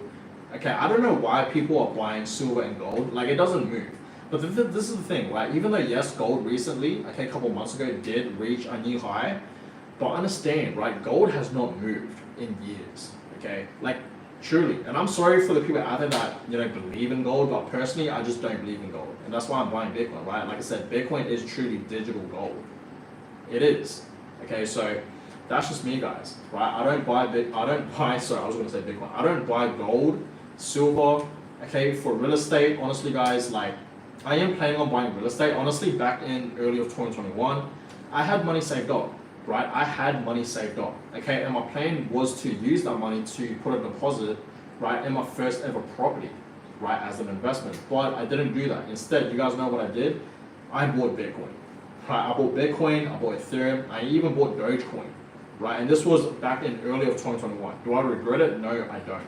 Okay, I don't know why people are buying silver and gold. Like, it doesn't move. But this is the thing, right? Even though, yes, gold recently, okay, a couple months ago, did reach a new high, but understand, right? Gold has not moved in years, okay? Like, truly. And I'm sorry for the people out there that, believe in gold, but personally, I just don't believe in gold. And that's why I'm buying Bitcoin, right? Like I said, Bitcoin is truly digital gold. It is. Okay, so that's just me, guys, right? I don't buy Bitcoin. I don't buy gold, silver, okay, for real estate. Honestly, guys, like, I am planning on buying real estate. Honestly, back in early of 2021, I had money saved up, right? I had money saved up, okay? And my plan was to use that money to put a deposit, right, in my first ever property, right, as an investment. But I didn't do that. Instead, you guys know what I did? I bought Bitcoin, right? I bought Bitcoin, I bought Ethereum, I even bought Dogecoin, right? And this was back in early of 2021. Do I regret it? No, I don't,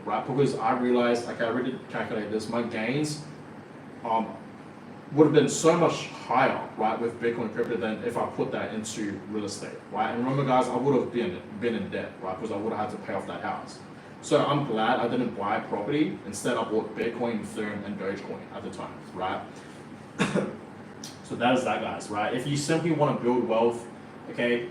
right? Because I realized, like, I already calculated this, my gains would have been so much higher, right, with Bitcoin and crypto than if I put that into real estate, right? And remember, guys, I would have been in debt, right, because I would have had to pay off that house. So I'm glad I didn't buy property. Instead, I bought Bitcoin, Ethereum, and Dogecoin at the time, right? So that is that, guys, right? If you simply want to build wealth, okay,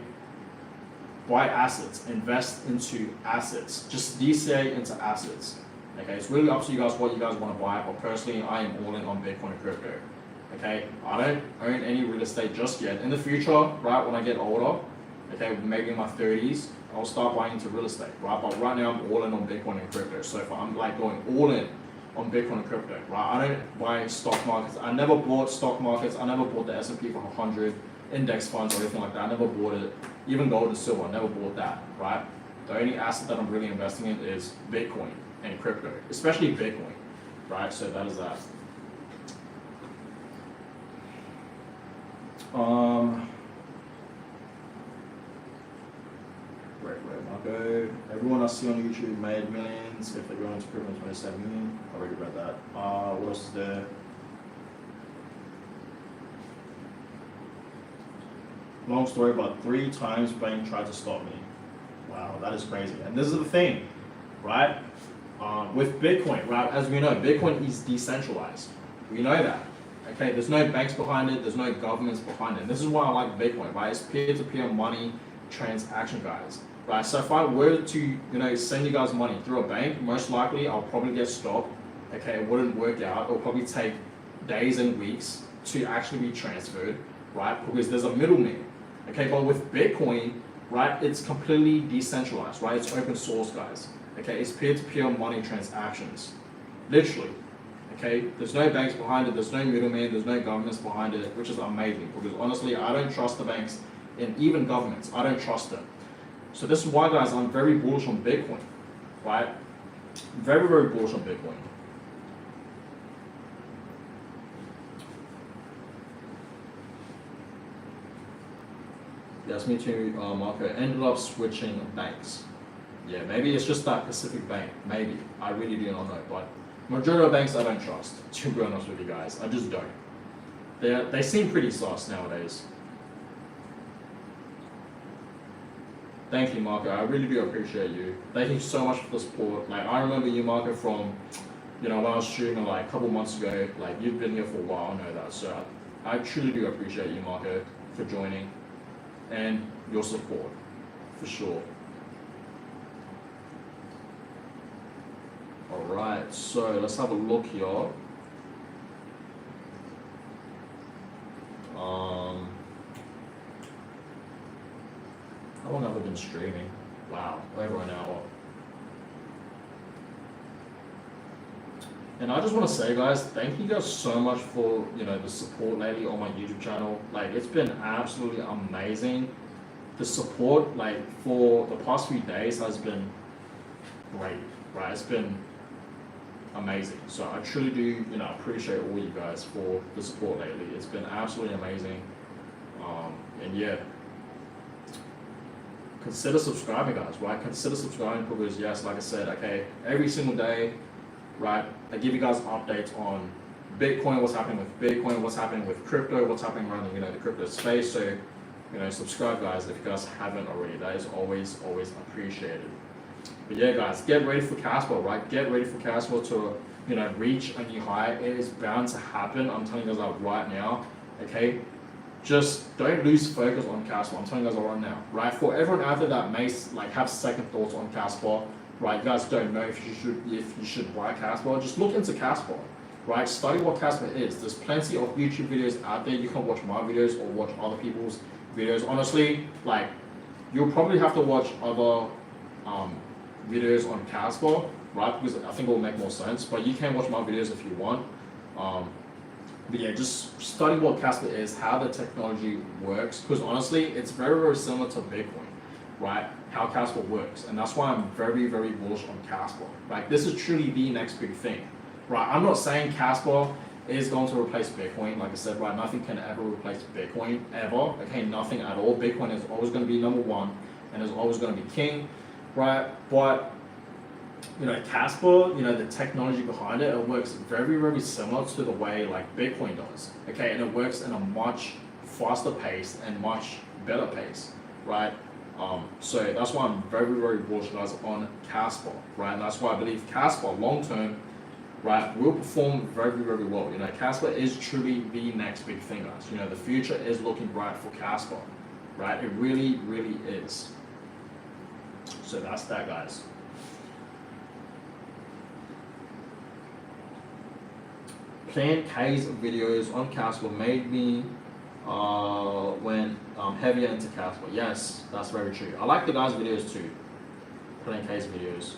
buy assets, invest into assets, just DCA into assets. Okay, it's really up to you guys what you guys want to buy, but personally, I am all in on Bitcoin and crypto. Okay, I don't own any real estate just yet. In the future, right, when I get older, okay, maybe in my 30s, I'll start buying into real estate, right? But right now, I'm all in on Bitcoin and crypto. So if I'm like going all in on Bitcoin and crypto, right? I don't buy stock markets. I never bought stock markets. I never bought the S&P 500 index funds or anything like that. I never bought it. Even gold and silver, I never bought that, right? The only asset that I'm really investing in is Bitcoin and crypto, especially Bitcoin, right? So that is that. Where Marco? Everyone I see on YouTube made millions. If they go into crypto, 27 million. I already read that. What else is there? Long story, but 3 times bank tried to stop me. Wow, that is crazy. And this is the thing, right? With Bitcoin, right? As we know, Bitcoin is decentralized. We know that. Okay, there's no banks behind it. There's no governments behind it. And this is why I like Bitcoin, right? It's peer-to-peer money transaction, guys. Right. So if I were to, send you guys money through a bank, most likely I'll probably get stopped. Okay, it wouldn't work out. It'll probably take days and weeks to actually be transferred, right? Because there's a middleman. Okay, but with Bitcoin, right, it's completely decentralized, right? It's open source, guys. Okay, it's peer-to-peer money transactions, literally. Okay, there's no banks behind it, there's no middleman, there's no governments behind it, which is amazing. Because honestly, I don't trust the banks and even governments. I don't trust them. So this is why, guys, I'm very bullish on Bitcoin, right? Very, very bullish on Bitcoin. Yes, me too, Marco. Ended up switching banks. Yeah, maybe it's just that Pacific Bank. Maybe. I really do not know. But majority of banks I don't trust, to be honest with you guys. I just don't. They seem pretty sus nowadays. Thank you, Marco. I really do appreciate you. Thank you so much for the support. Like, I remember you, Marco, from, when I was streaming like a couple months ago. Like, you've been here for a while, I know that. So I truly do appreciate you, Marco, for joining and your support, for sure. All right, so let's have a look here. How long have I been streaming? Wow, over an hour. And I just want to say, guys, thank you guys so much for the support lately on my YouTube channel. Like, it's been absolutely amazing. The support, like, for the past few days has been great, right? It's been amazing. So I truly do, appreciate all you guys for the support lately. It's been absolutely amazing. And yeah, consider subscribing, guys, right? Consider subscribing because, yes, like I said, okay, every single day, right, I give you guys updates on Bitcoin, what's happening with Bitcoin, what's happening with crypto, what's happening around the crypto space. So, subscribe, guys, if you guys haven't already. That is always appreciated. But yeah, guys, get ready for Caspa, right? Get ready for Caspa to, reach a new high. It is bound to happen. I'm telling you guys that right now, okay? Just don't lose focus on Caspa. I'm telling you guys that right now, right? For everyone out there that may have second thoughts on Caspa, right? You guys don't know if you should buy Caspa. Just look into Caspa, right? Study what Caspa is. There's plenty of YouTube videos out there. You can watch my videos or watch other people's videos. Honestly, like, you'll probably have to watch other videos on Caspa, right? Because I think it will make more sense. But you can watch my videos if you want. But yeah, just study what Caspa is, how the technology works. Because honestly, it's very, very similar to Bitcoin, right? How Caspa works. And that's why I'm very, very bullish on Caspa. Right? This is truly the next big thing, right? I'm not saying Caspa is going to replace Bitcoin. Like I said, right, nothing can ever replace Bitcoin, ever. Okay, nothing at all. Bitcoin is always going to be number one and is always going to be king, right? But Caspa, the technology behind it, it works very, very similar to the way like Bitcoin does. Okay, and it works in a much faster pace and much better pace, right? So that's why I'm very, very bullish, guys, on Caspa, right? And that's why I believe Caspa long term, right, will perform very, very well. Caspa is truly the next big thing, guys. The future is looking bright for Caspa, right? It really, really is. So that's that, guys. Plan K's videos on Caspa made me heavier into Caspa. Yes, that's very true. I like the guys' videos too. Plan K's videos.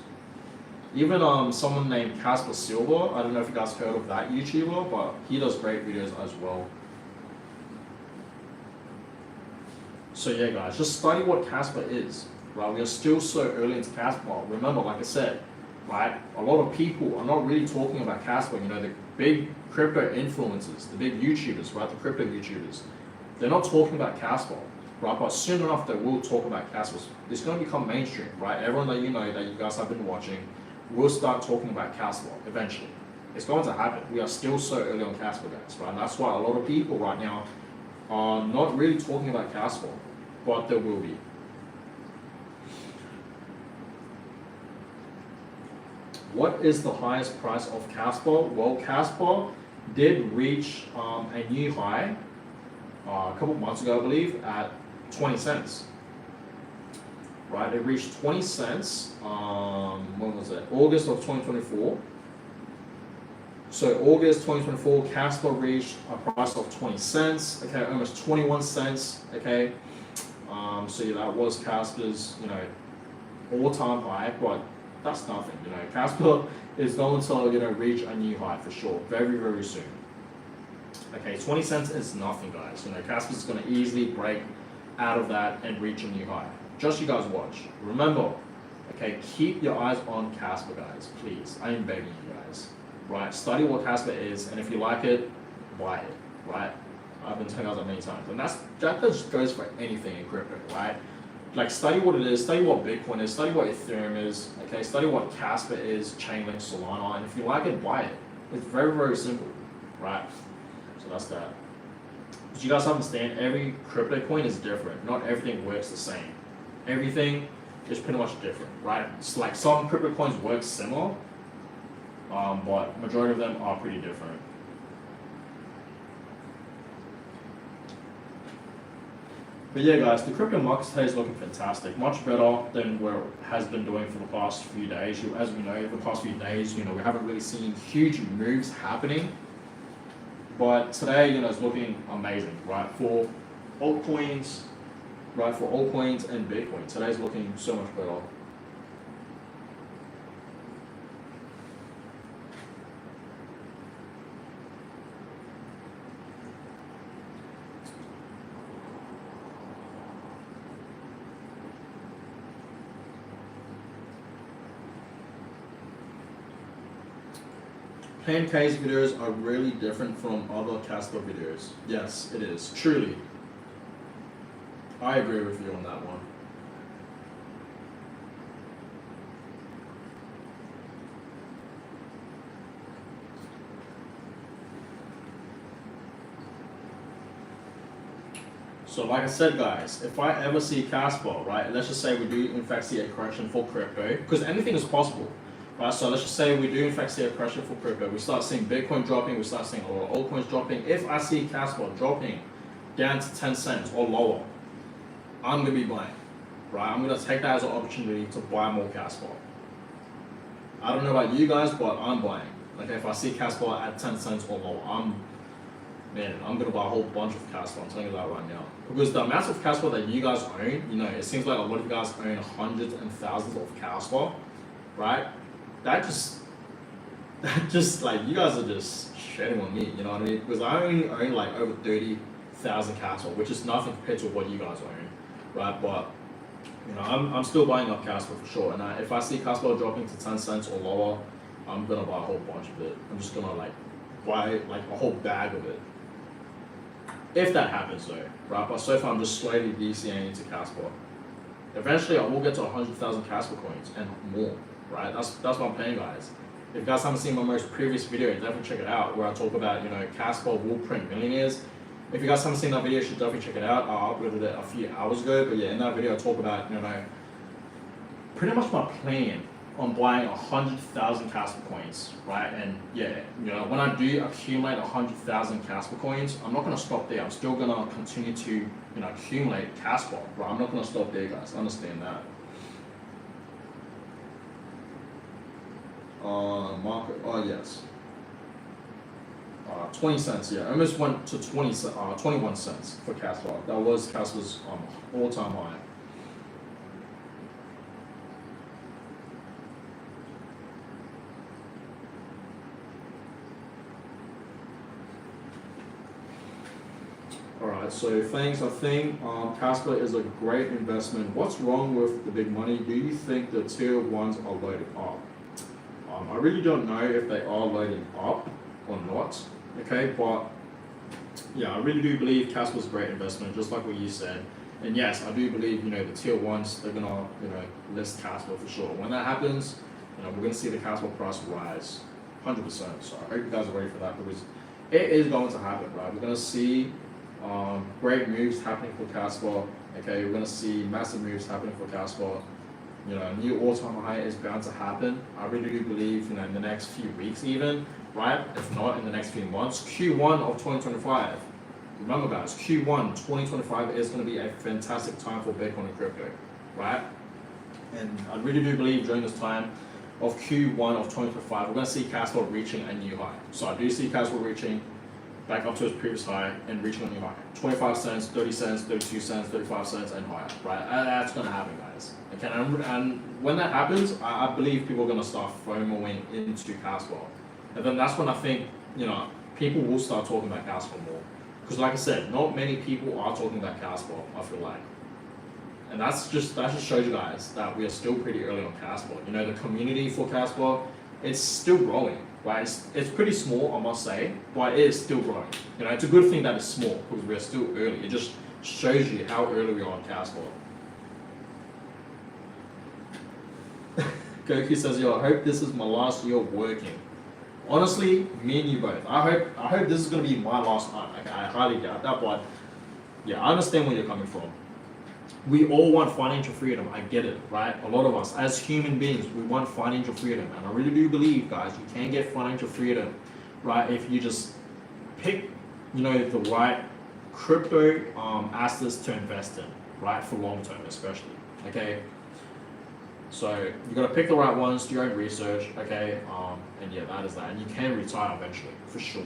Even someone named Caspa Silver, I don't know if you guys heard of that YouTuber, but he does great videos as well. So yeah guys, just study what Caspa is, right? We are still so early into Caspa. Remember, like I said, right, a lot of people are not really talking about Caspa. You know, the big crypto influencers, the big YouTubers, right, the crypto YouTubers, they're not talking about Caspa, right? But soon enough they will talk about Caspa. It's going to become mainstream, right? Everyone that you know, that you guys have been watching, will start talking about Caspa eventually. It's going to happen. We are still so early on Caspa, guys, right? And that's why a lot of people right now are not really talking about Caspa, but there will be. What is the highest price of Caspa? Well, Caspa did reach a new high a couple months ago, I believe, at 20 cents. Right, it reached 20 cents, when was it? August of 2024. So August 2024, Caspa reached a price of 20 cents, okay, almost 21 cents, okay. So yeah, that was Caspa's, you know, all-time high, but that's nothing, you know. Caspa is going to, you know, reach a new high for sure, very, very soon. Okay, 20 cents is nothing, guys. You know, Caspa is going to easily break out of that and reach a new high. Just you guys watch. Remember, okay, keep your eyes on Caspa, guys, please. I am begging you guys, right? Study what Caspa is, and if you like it, buy it, right? I've been telling you guys that many times, and that just goes for anything in crypto, right? Like, study what it is, study what Bitcoin is, study what Ethereum is, okay? Study what Caspa is, Chainlink, Solana, and if you like it, buy it. It's very, very simple, right? So that's that. But you guys understand, every crypto coin is different. Not everything works the same. Everything is pretty much different, right? It's like some crypto coins work similar, but majority of them are pretty different. But yeah, guys, the crypto market today is looking fantastic, much better than where it has been doing for the past few days. As we know, the past few days, you know, we haven't really seen huge moves happening, but today, you know, it's looking amazing, right? For altcoins, right? For altcoins and Bitcoin, today's looking so much better. Pancake's videos are really different from other Caspa videos. Yes, it is. Truly. I agree with you on that one. So like I said, guys, if I ever see Caspa, right, let's just say we do in fact see a correction for crypto, because anything is possible. Right, so let's just say we do in fact see a correction for crypto. We start seeing Bitcoin dropping, we start seeing a lot of altcoins dropping. If I see Caspa dropping down to 10 cents or lower, I'm going to be buying, right? I'm going to take that as an opportunity to buy more Caspa. I don't know about you guys, but I'm buying. Like, if I see Caspa at 10 cents or lower, I'm going to buy a whole bunch of Caspa. I'm telling you that right now. Because the amount of Caspa that you guys own, you know, it seems like a lot of you guys own hundreds and thousands of Caspa, right? That just like, you guys are just shedding on me, you know what I mean? Because I only own like over 30,000 Caspa, which is nothing compared to what you guys own, right? But, you know, I'm still buying up Caspa for sure. And if I see Caspa dropping to 10 cents or lower, I'm gonna buy a whole bunch of it. I'm just gonna like buy like a whole bag of it. If that happens though, right? But so far I'm just slowly DCAing into Caspa. Eventually I will get to 100,000 Caspa coins and more. Right, that's my plan, guys. If you guys haven't seen my most previous video, definitely check it out, where I talk about, you know, Caspa will print millionaires. If you guys haven't seen that video, you should definitely check it out. I uploaded it a few hours ago, but yeah, in that video I talk about, you know, pretty much my plan on buying 100,000 Caspa coins, right? And yeah, you know, when I do accumulate 100,000 Caspa coins, I'm not gonna stop there. I'm still gonna continue to, you know, accumulate Caspa, right? I'm not gonna stop there, guys. Understand that. Market, oh yes, 20 cents, yeah, almost went to 21 cents for Caspa. That was Caspa's all-time high. right? So thanks. I think Caspa is a great investment. What's wrong with the big money? Do you think the tier ones are loaded up? I really don't know if they are loading up or not. Okay, but yeah, I really do believe Caspa is a great investment, just like what you said. And yes, I do believe the tier ones they're gonna list Caspa for sure. When that happens, we're gonna see the Caspa price rise, 100%. So I hope you guys are ready for that because it is going to happen, right? We're gonna see great moves happening for Caspa. Okay, we're gonna see massive moves happening for Caspa. A new all-time high is bound to happen. I really do believe in the next few weeks even, right? If not in the next few months, Q1 of 2025. Remember guys, Q1 2025 is going to be a fantastic time for Bitcoin and crypto, right? And I really do believe during this time of Q1 of 2025, we're going to see Caspa reaching a new high. So I do see Caspa reaching back up to its previous high and reaching a new high. 25 cents, 30 cents, 32 cents, 35 cents, and higher, right? That's going to happen, guys. Okay, and when that happens, I believe people are going to start FOMOing into Caspa. And then that's when I think, people will start talking about Caspa more. Because like I said, not many people are talking about Caspa, I feel like. And that just shows you guys that we are still pretty early on Caspa. The community for Caspa, it's still growing, right? It's pretty small, I must say, but it is still growing. It's a good thing that it's small because we're still early. It just shows you how early we are on Caspa. Goku says, yo, I hope this is my last year working. Honestly, me and you both. I hope this is gonna be my last time. Okay, I highly doubt that, but yeah, I understand where you're coming from. We all want financial freedom. I get it, right? A lot of us, as human beings, we want financial freedom, and I really do believe, guys, you can get financial freedom, right? If you just pick, the right crypto assets to invest in, right, for long term, especially. Okay. So you got to pick the right ones, do your own research, okay? And yeah, that is that. And you can retire eventually, for sure,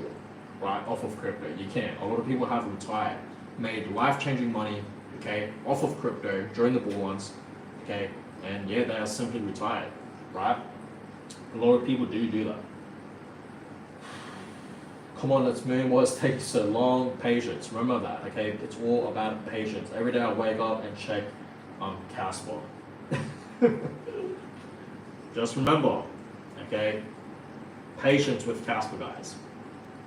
right? Off of crypto, you can. A lot of people have retired, made life-changing money, okay, off of crypto during the bull ones, okay? And yeah, they are simply retired, right? A lot of people do that. Come on, let's move. Why it's taking so long? Patience. Remember that, okay? It's all about patience. Every day I wake up and check Caspa. Just remember, okay, patience with Caspa, guys,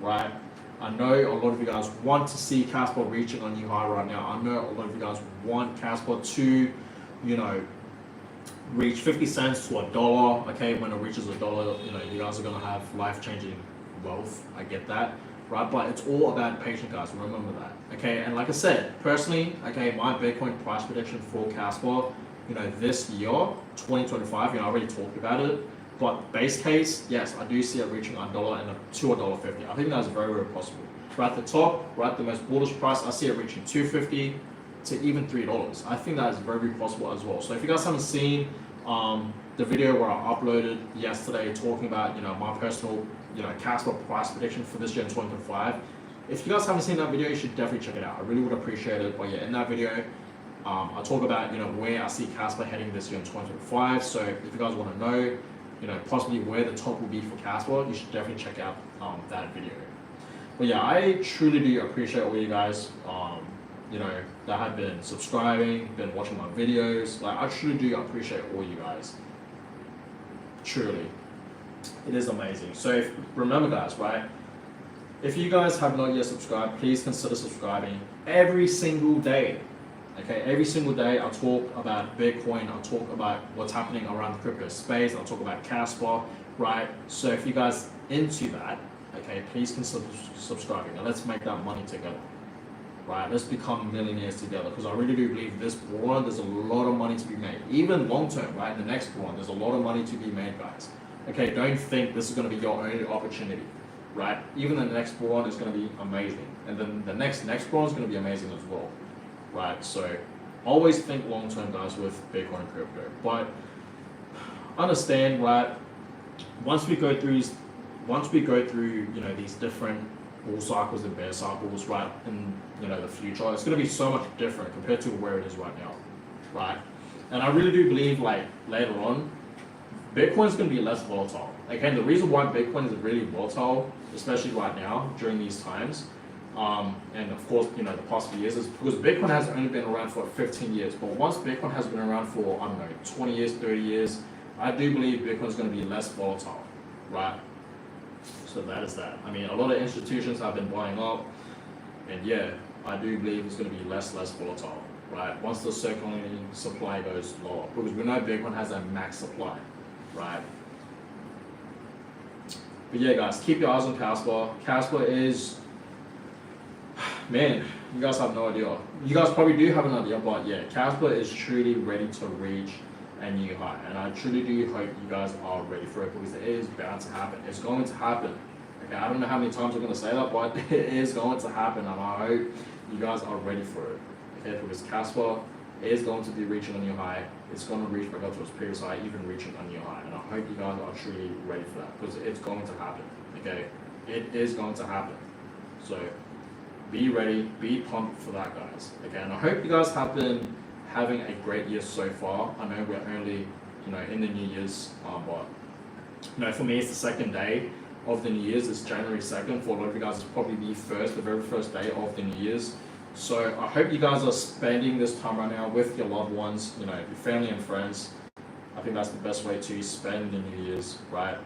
right? I know a lot of you guys want to see Caspa reaching a new high right now. I know a lot of you guys want Caspa to, reach 50 cents to $1, okay? When it reaches $1, you guys are gonna have life-changing wealth. I get that, right? But it's all about patience, guys. Remember that, okay? And like I said, personally, okay, my Bitcoin price prediction for Caspa, this year, 2025, I already talked about it, but base case, yes, I do see it reaching $1 and to $1.50. I think that's very, very possible. Right at the top, right, the most bullish price, I see it reaching $2.50 to even $3. I think that is very, very possible as well. So if you guys haven't seen the video where I uploaded yesterday talking about, my personal, Caspa price prediction for this year in 2025, if you guys haven't seen that video, you should definitely check it out. I really would appreciate it. But yeah, in that video, I talk about where I see Caspa heading this year in 2025. So if you guys want to know, possibly where the top will be for Caspa, you should definitely check out that video. But yeah, I truly do appreciate all you guys, that have been subscribing, been watching my videos. Like, I truly do appreciate all you guys. Truly, it is amazing. So remember, guys, right? If you guys have not yet subscribed, please consider subscribing every single day. Okay, every single day I talk about Bitcoin, I talk about what's happening around the crypto space, I'll talk about Caspa, right? So if you guys into that, okay, please consider subscribing. Now let's make that money together, right? Let's become millionaires together, because I really do believe this one, there's a lot of money to be made. Even long term, right? In the next one, there's a lot of money to be made, guys. Okay, don't think this is going to be your only opportunity, right? Even the next one is going to be amazing. And then the next one is going to be amazing as well. Right, so always think long term, guys, with Bitcoin and crypto. But understand, right? Once we go through, these different bull cycles and bear cycles, right, in the future, it's going to be so much different compared to where it is right now, right? And I really do believe, like, later on, Bitcoin is going to be less volatile. Again, the reason why Bitcoin is really volatile, especially right now during these times, and of course, the past few years is because Bitcoin has only been around for 15 years. But once Bitcoin has been around for, 20 years, 30 years, I do believe Bitcoin is going to be less volatile, right? So that is that. I mean, a lot of institutions have been buying up, and yeah, I do believe it's going to be less volatile, right? Once the circulating supply goes lower, because we know Bitcoin has a max supply, right? But yeah, guys, keep your eyes on Caspa. Caspa is, man, you guys have no idea. You guys probably do have an idea, but yeah, Caspa is truly ready to reach a new high, and I truly do hope you guys are ready for it, because it is bound to happen. It's going to happen. Okay, I don't know how many times I'm going to say that, but it is going to happen, and I hope you guys are ready for it. Okay, because Caspa is going to be reaching a new high. It's going to reach back up to its previous high, even reaching a new high, and I hope you guys are truly ready for that, because it's going to happen. Okay, it is going to happen. So be ready, be pumped for that, guys. Okay, and I hope you guys have been having a great year so far. I know we're only, in the New Year's, but for me, it's the second day of the New Year's. It's January 2nd. For a lot of you guys, it's probably the very first day of the New Year's. So I hope you guys are spending this time right now with your loved ones, your family and friends. I think that's the best way to spend the New Year's, right?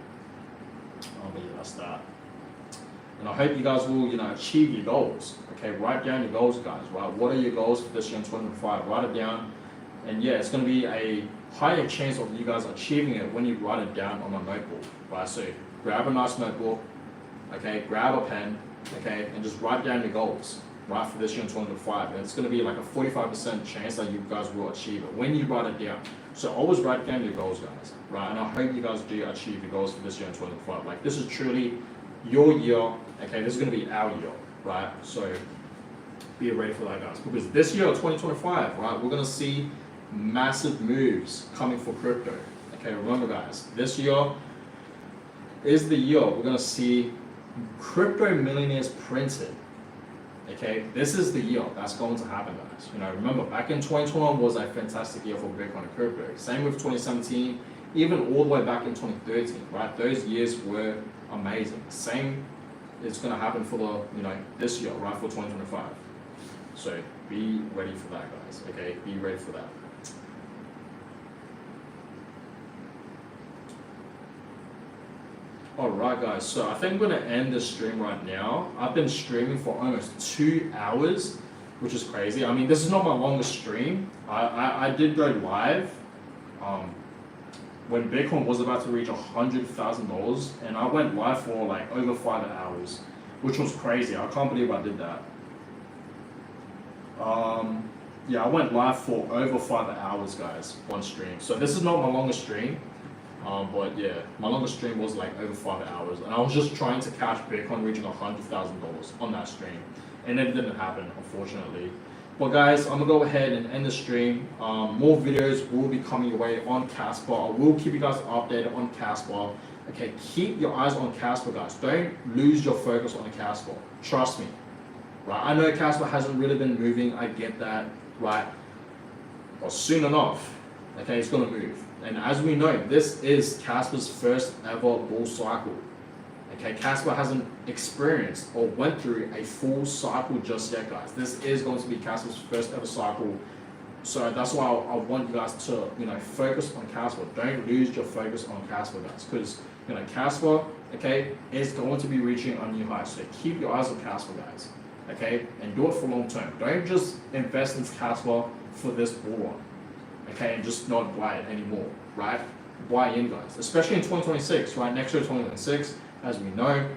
But yeah, that's that. And I hope you guys will, achieve your goals. Okay, write down your goals, guys. Right? What are your goals for this year in 2025? Write it down, and yeah, it's going to be a higher chance of you guys achieving it when you write it down on a notebook. Right? So grab a nice notebook. Okay, grab a pen. Okay, and just write down your goals. Right, for this year in 2025, and it's going to be like a 45% chance that you guys will achieve it when you write it down. So always write down your goals, guys. Right, and I hope you guys do achieve your goals for this year in 2025. Like, this is truly your year. Okay, this is going to be our year, right? So be ready for that, guys, because this year, 2025, right, we're going to see massive moves coming for crypto. Okay, remember, guys, this year is the year we're going to see crypto millionaires printed. Okay, this is the year that's going to happen, guys. Remember, back in 2021 was a fantastic year for Bitcoin and crypto. Same with 2017, even all the way back in 2013, right? Those years were amazing. Same is going to happen for the, this year, right, for 2025. So be ready for that, guys. Okay, be ready for that. Alright, guys, so I think I'm going to end this stream right now. I've been streaming for almost 2 hours, which is crazy. I mean, this is not my longest stream. I did go live when Bitcoin was about to reach $100,000, and I went live for like over 5 hours, which was crazy. I can't believe I did that. Yeah, I went live for over 5 hours, guys, one stream. So this is not my longest stream. But yeah, my longest stream was like over 5 hours, and I was just trying to catch Bitcoin reaching $100,000 on that stream, and it didn't happen, unfortunately. But guys, I'm gonna go ahead and end the stream. More videos will be coming your way on Caspa. I will keep you guys updated on Caspa. Okay, keep your eyes on Caspa, guys. Don't lose your focus on the Caspa. Trust me. Right? I know Caspa hasn't really been moving. I get that, right? But soon enough, okay, it's gonna move. And as we know, this is Caspa's first ever bull cycle. Okay, Caspa hasn't experienced or went through a full cycle just yet, guys. This is going to be Caspa's first ever cycle. So that's why I want you guys to, focus on Caspa. Don't lose your focus on Caspa, guys, because Caspa, okay, is going to be reaching a new high. So keep your eyes on Caspa, guys. Okay, and do it for long term. Don't just invest in Caspa for this bull run. Okay, and just not buy it anymore, right? Buy in, guys, especially in 2026, right? Next year, 2026, as we know,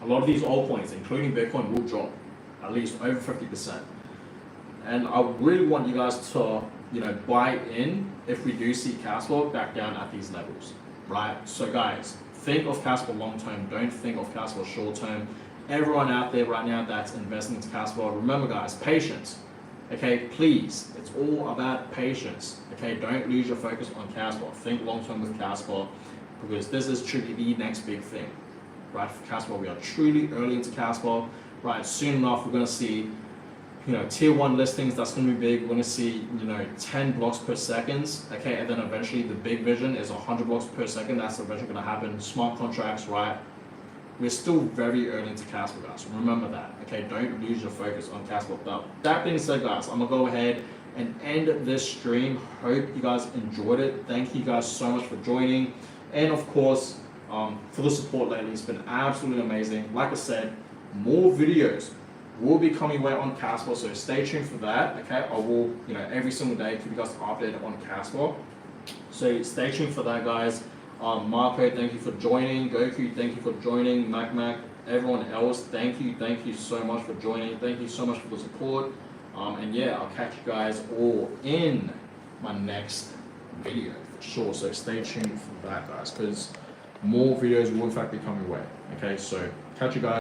a lot of these altcoins, including Bitcoin, will drop at least over 50%. And I really want you guys to, buy in if we do see Caspa back down at these levels, right? So, guys, think of Caspa long term. Don't think of Caspa short term. Everyone out there right now that's investing into Caspa, remember, guys, patience. Okay, please, it's all about patience. Okay, don't lose your focus on Caspa. Think long term with Caspa, because this is truly the next big thing, right? For Caspa, we are truly early into Caspa, right? Soon enough, we're going to see, tier 1 listings. That's going to be big. We're going to see, 10 blocks per second. Okay, and then eventually the big vision is 100 blocks per second. That's eventually going to happen. Smart contracts, right? we're still very early into Caspa, guys. Remember that, okay? Don't lose your focus on Caspa. But that being said, guys, I'm gonna go ahead and end this stream. Hope you guys enjoyed it. Thank you guys so much for joining. And of course, for the support lately, it's been absolutely amazing. Like I said, more videos will be coming away on Caspa, so stay tuned for that, okay? I will, every single day keep you guys updated on Caspa. So stay tuned for that, guys. Marco, thank you for joining. Goku, thank you for joining. Mac, everyone else, thank you so much for joining. Thank you so much for the support. And yeah, I'll catch you guys all in my next video for sure. So stay tuned for that, guys, because more videos will in fact be coming away. Okay, so catch you guys.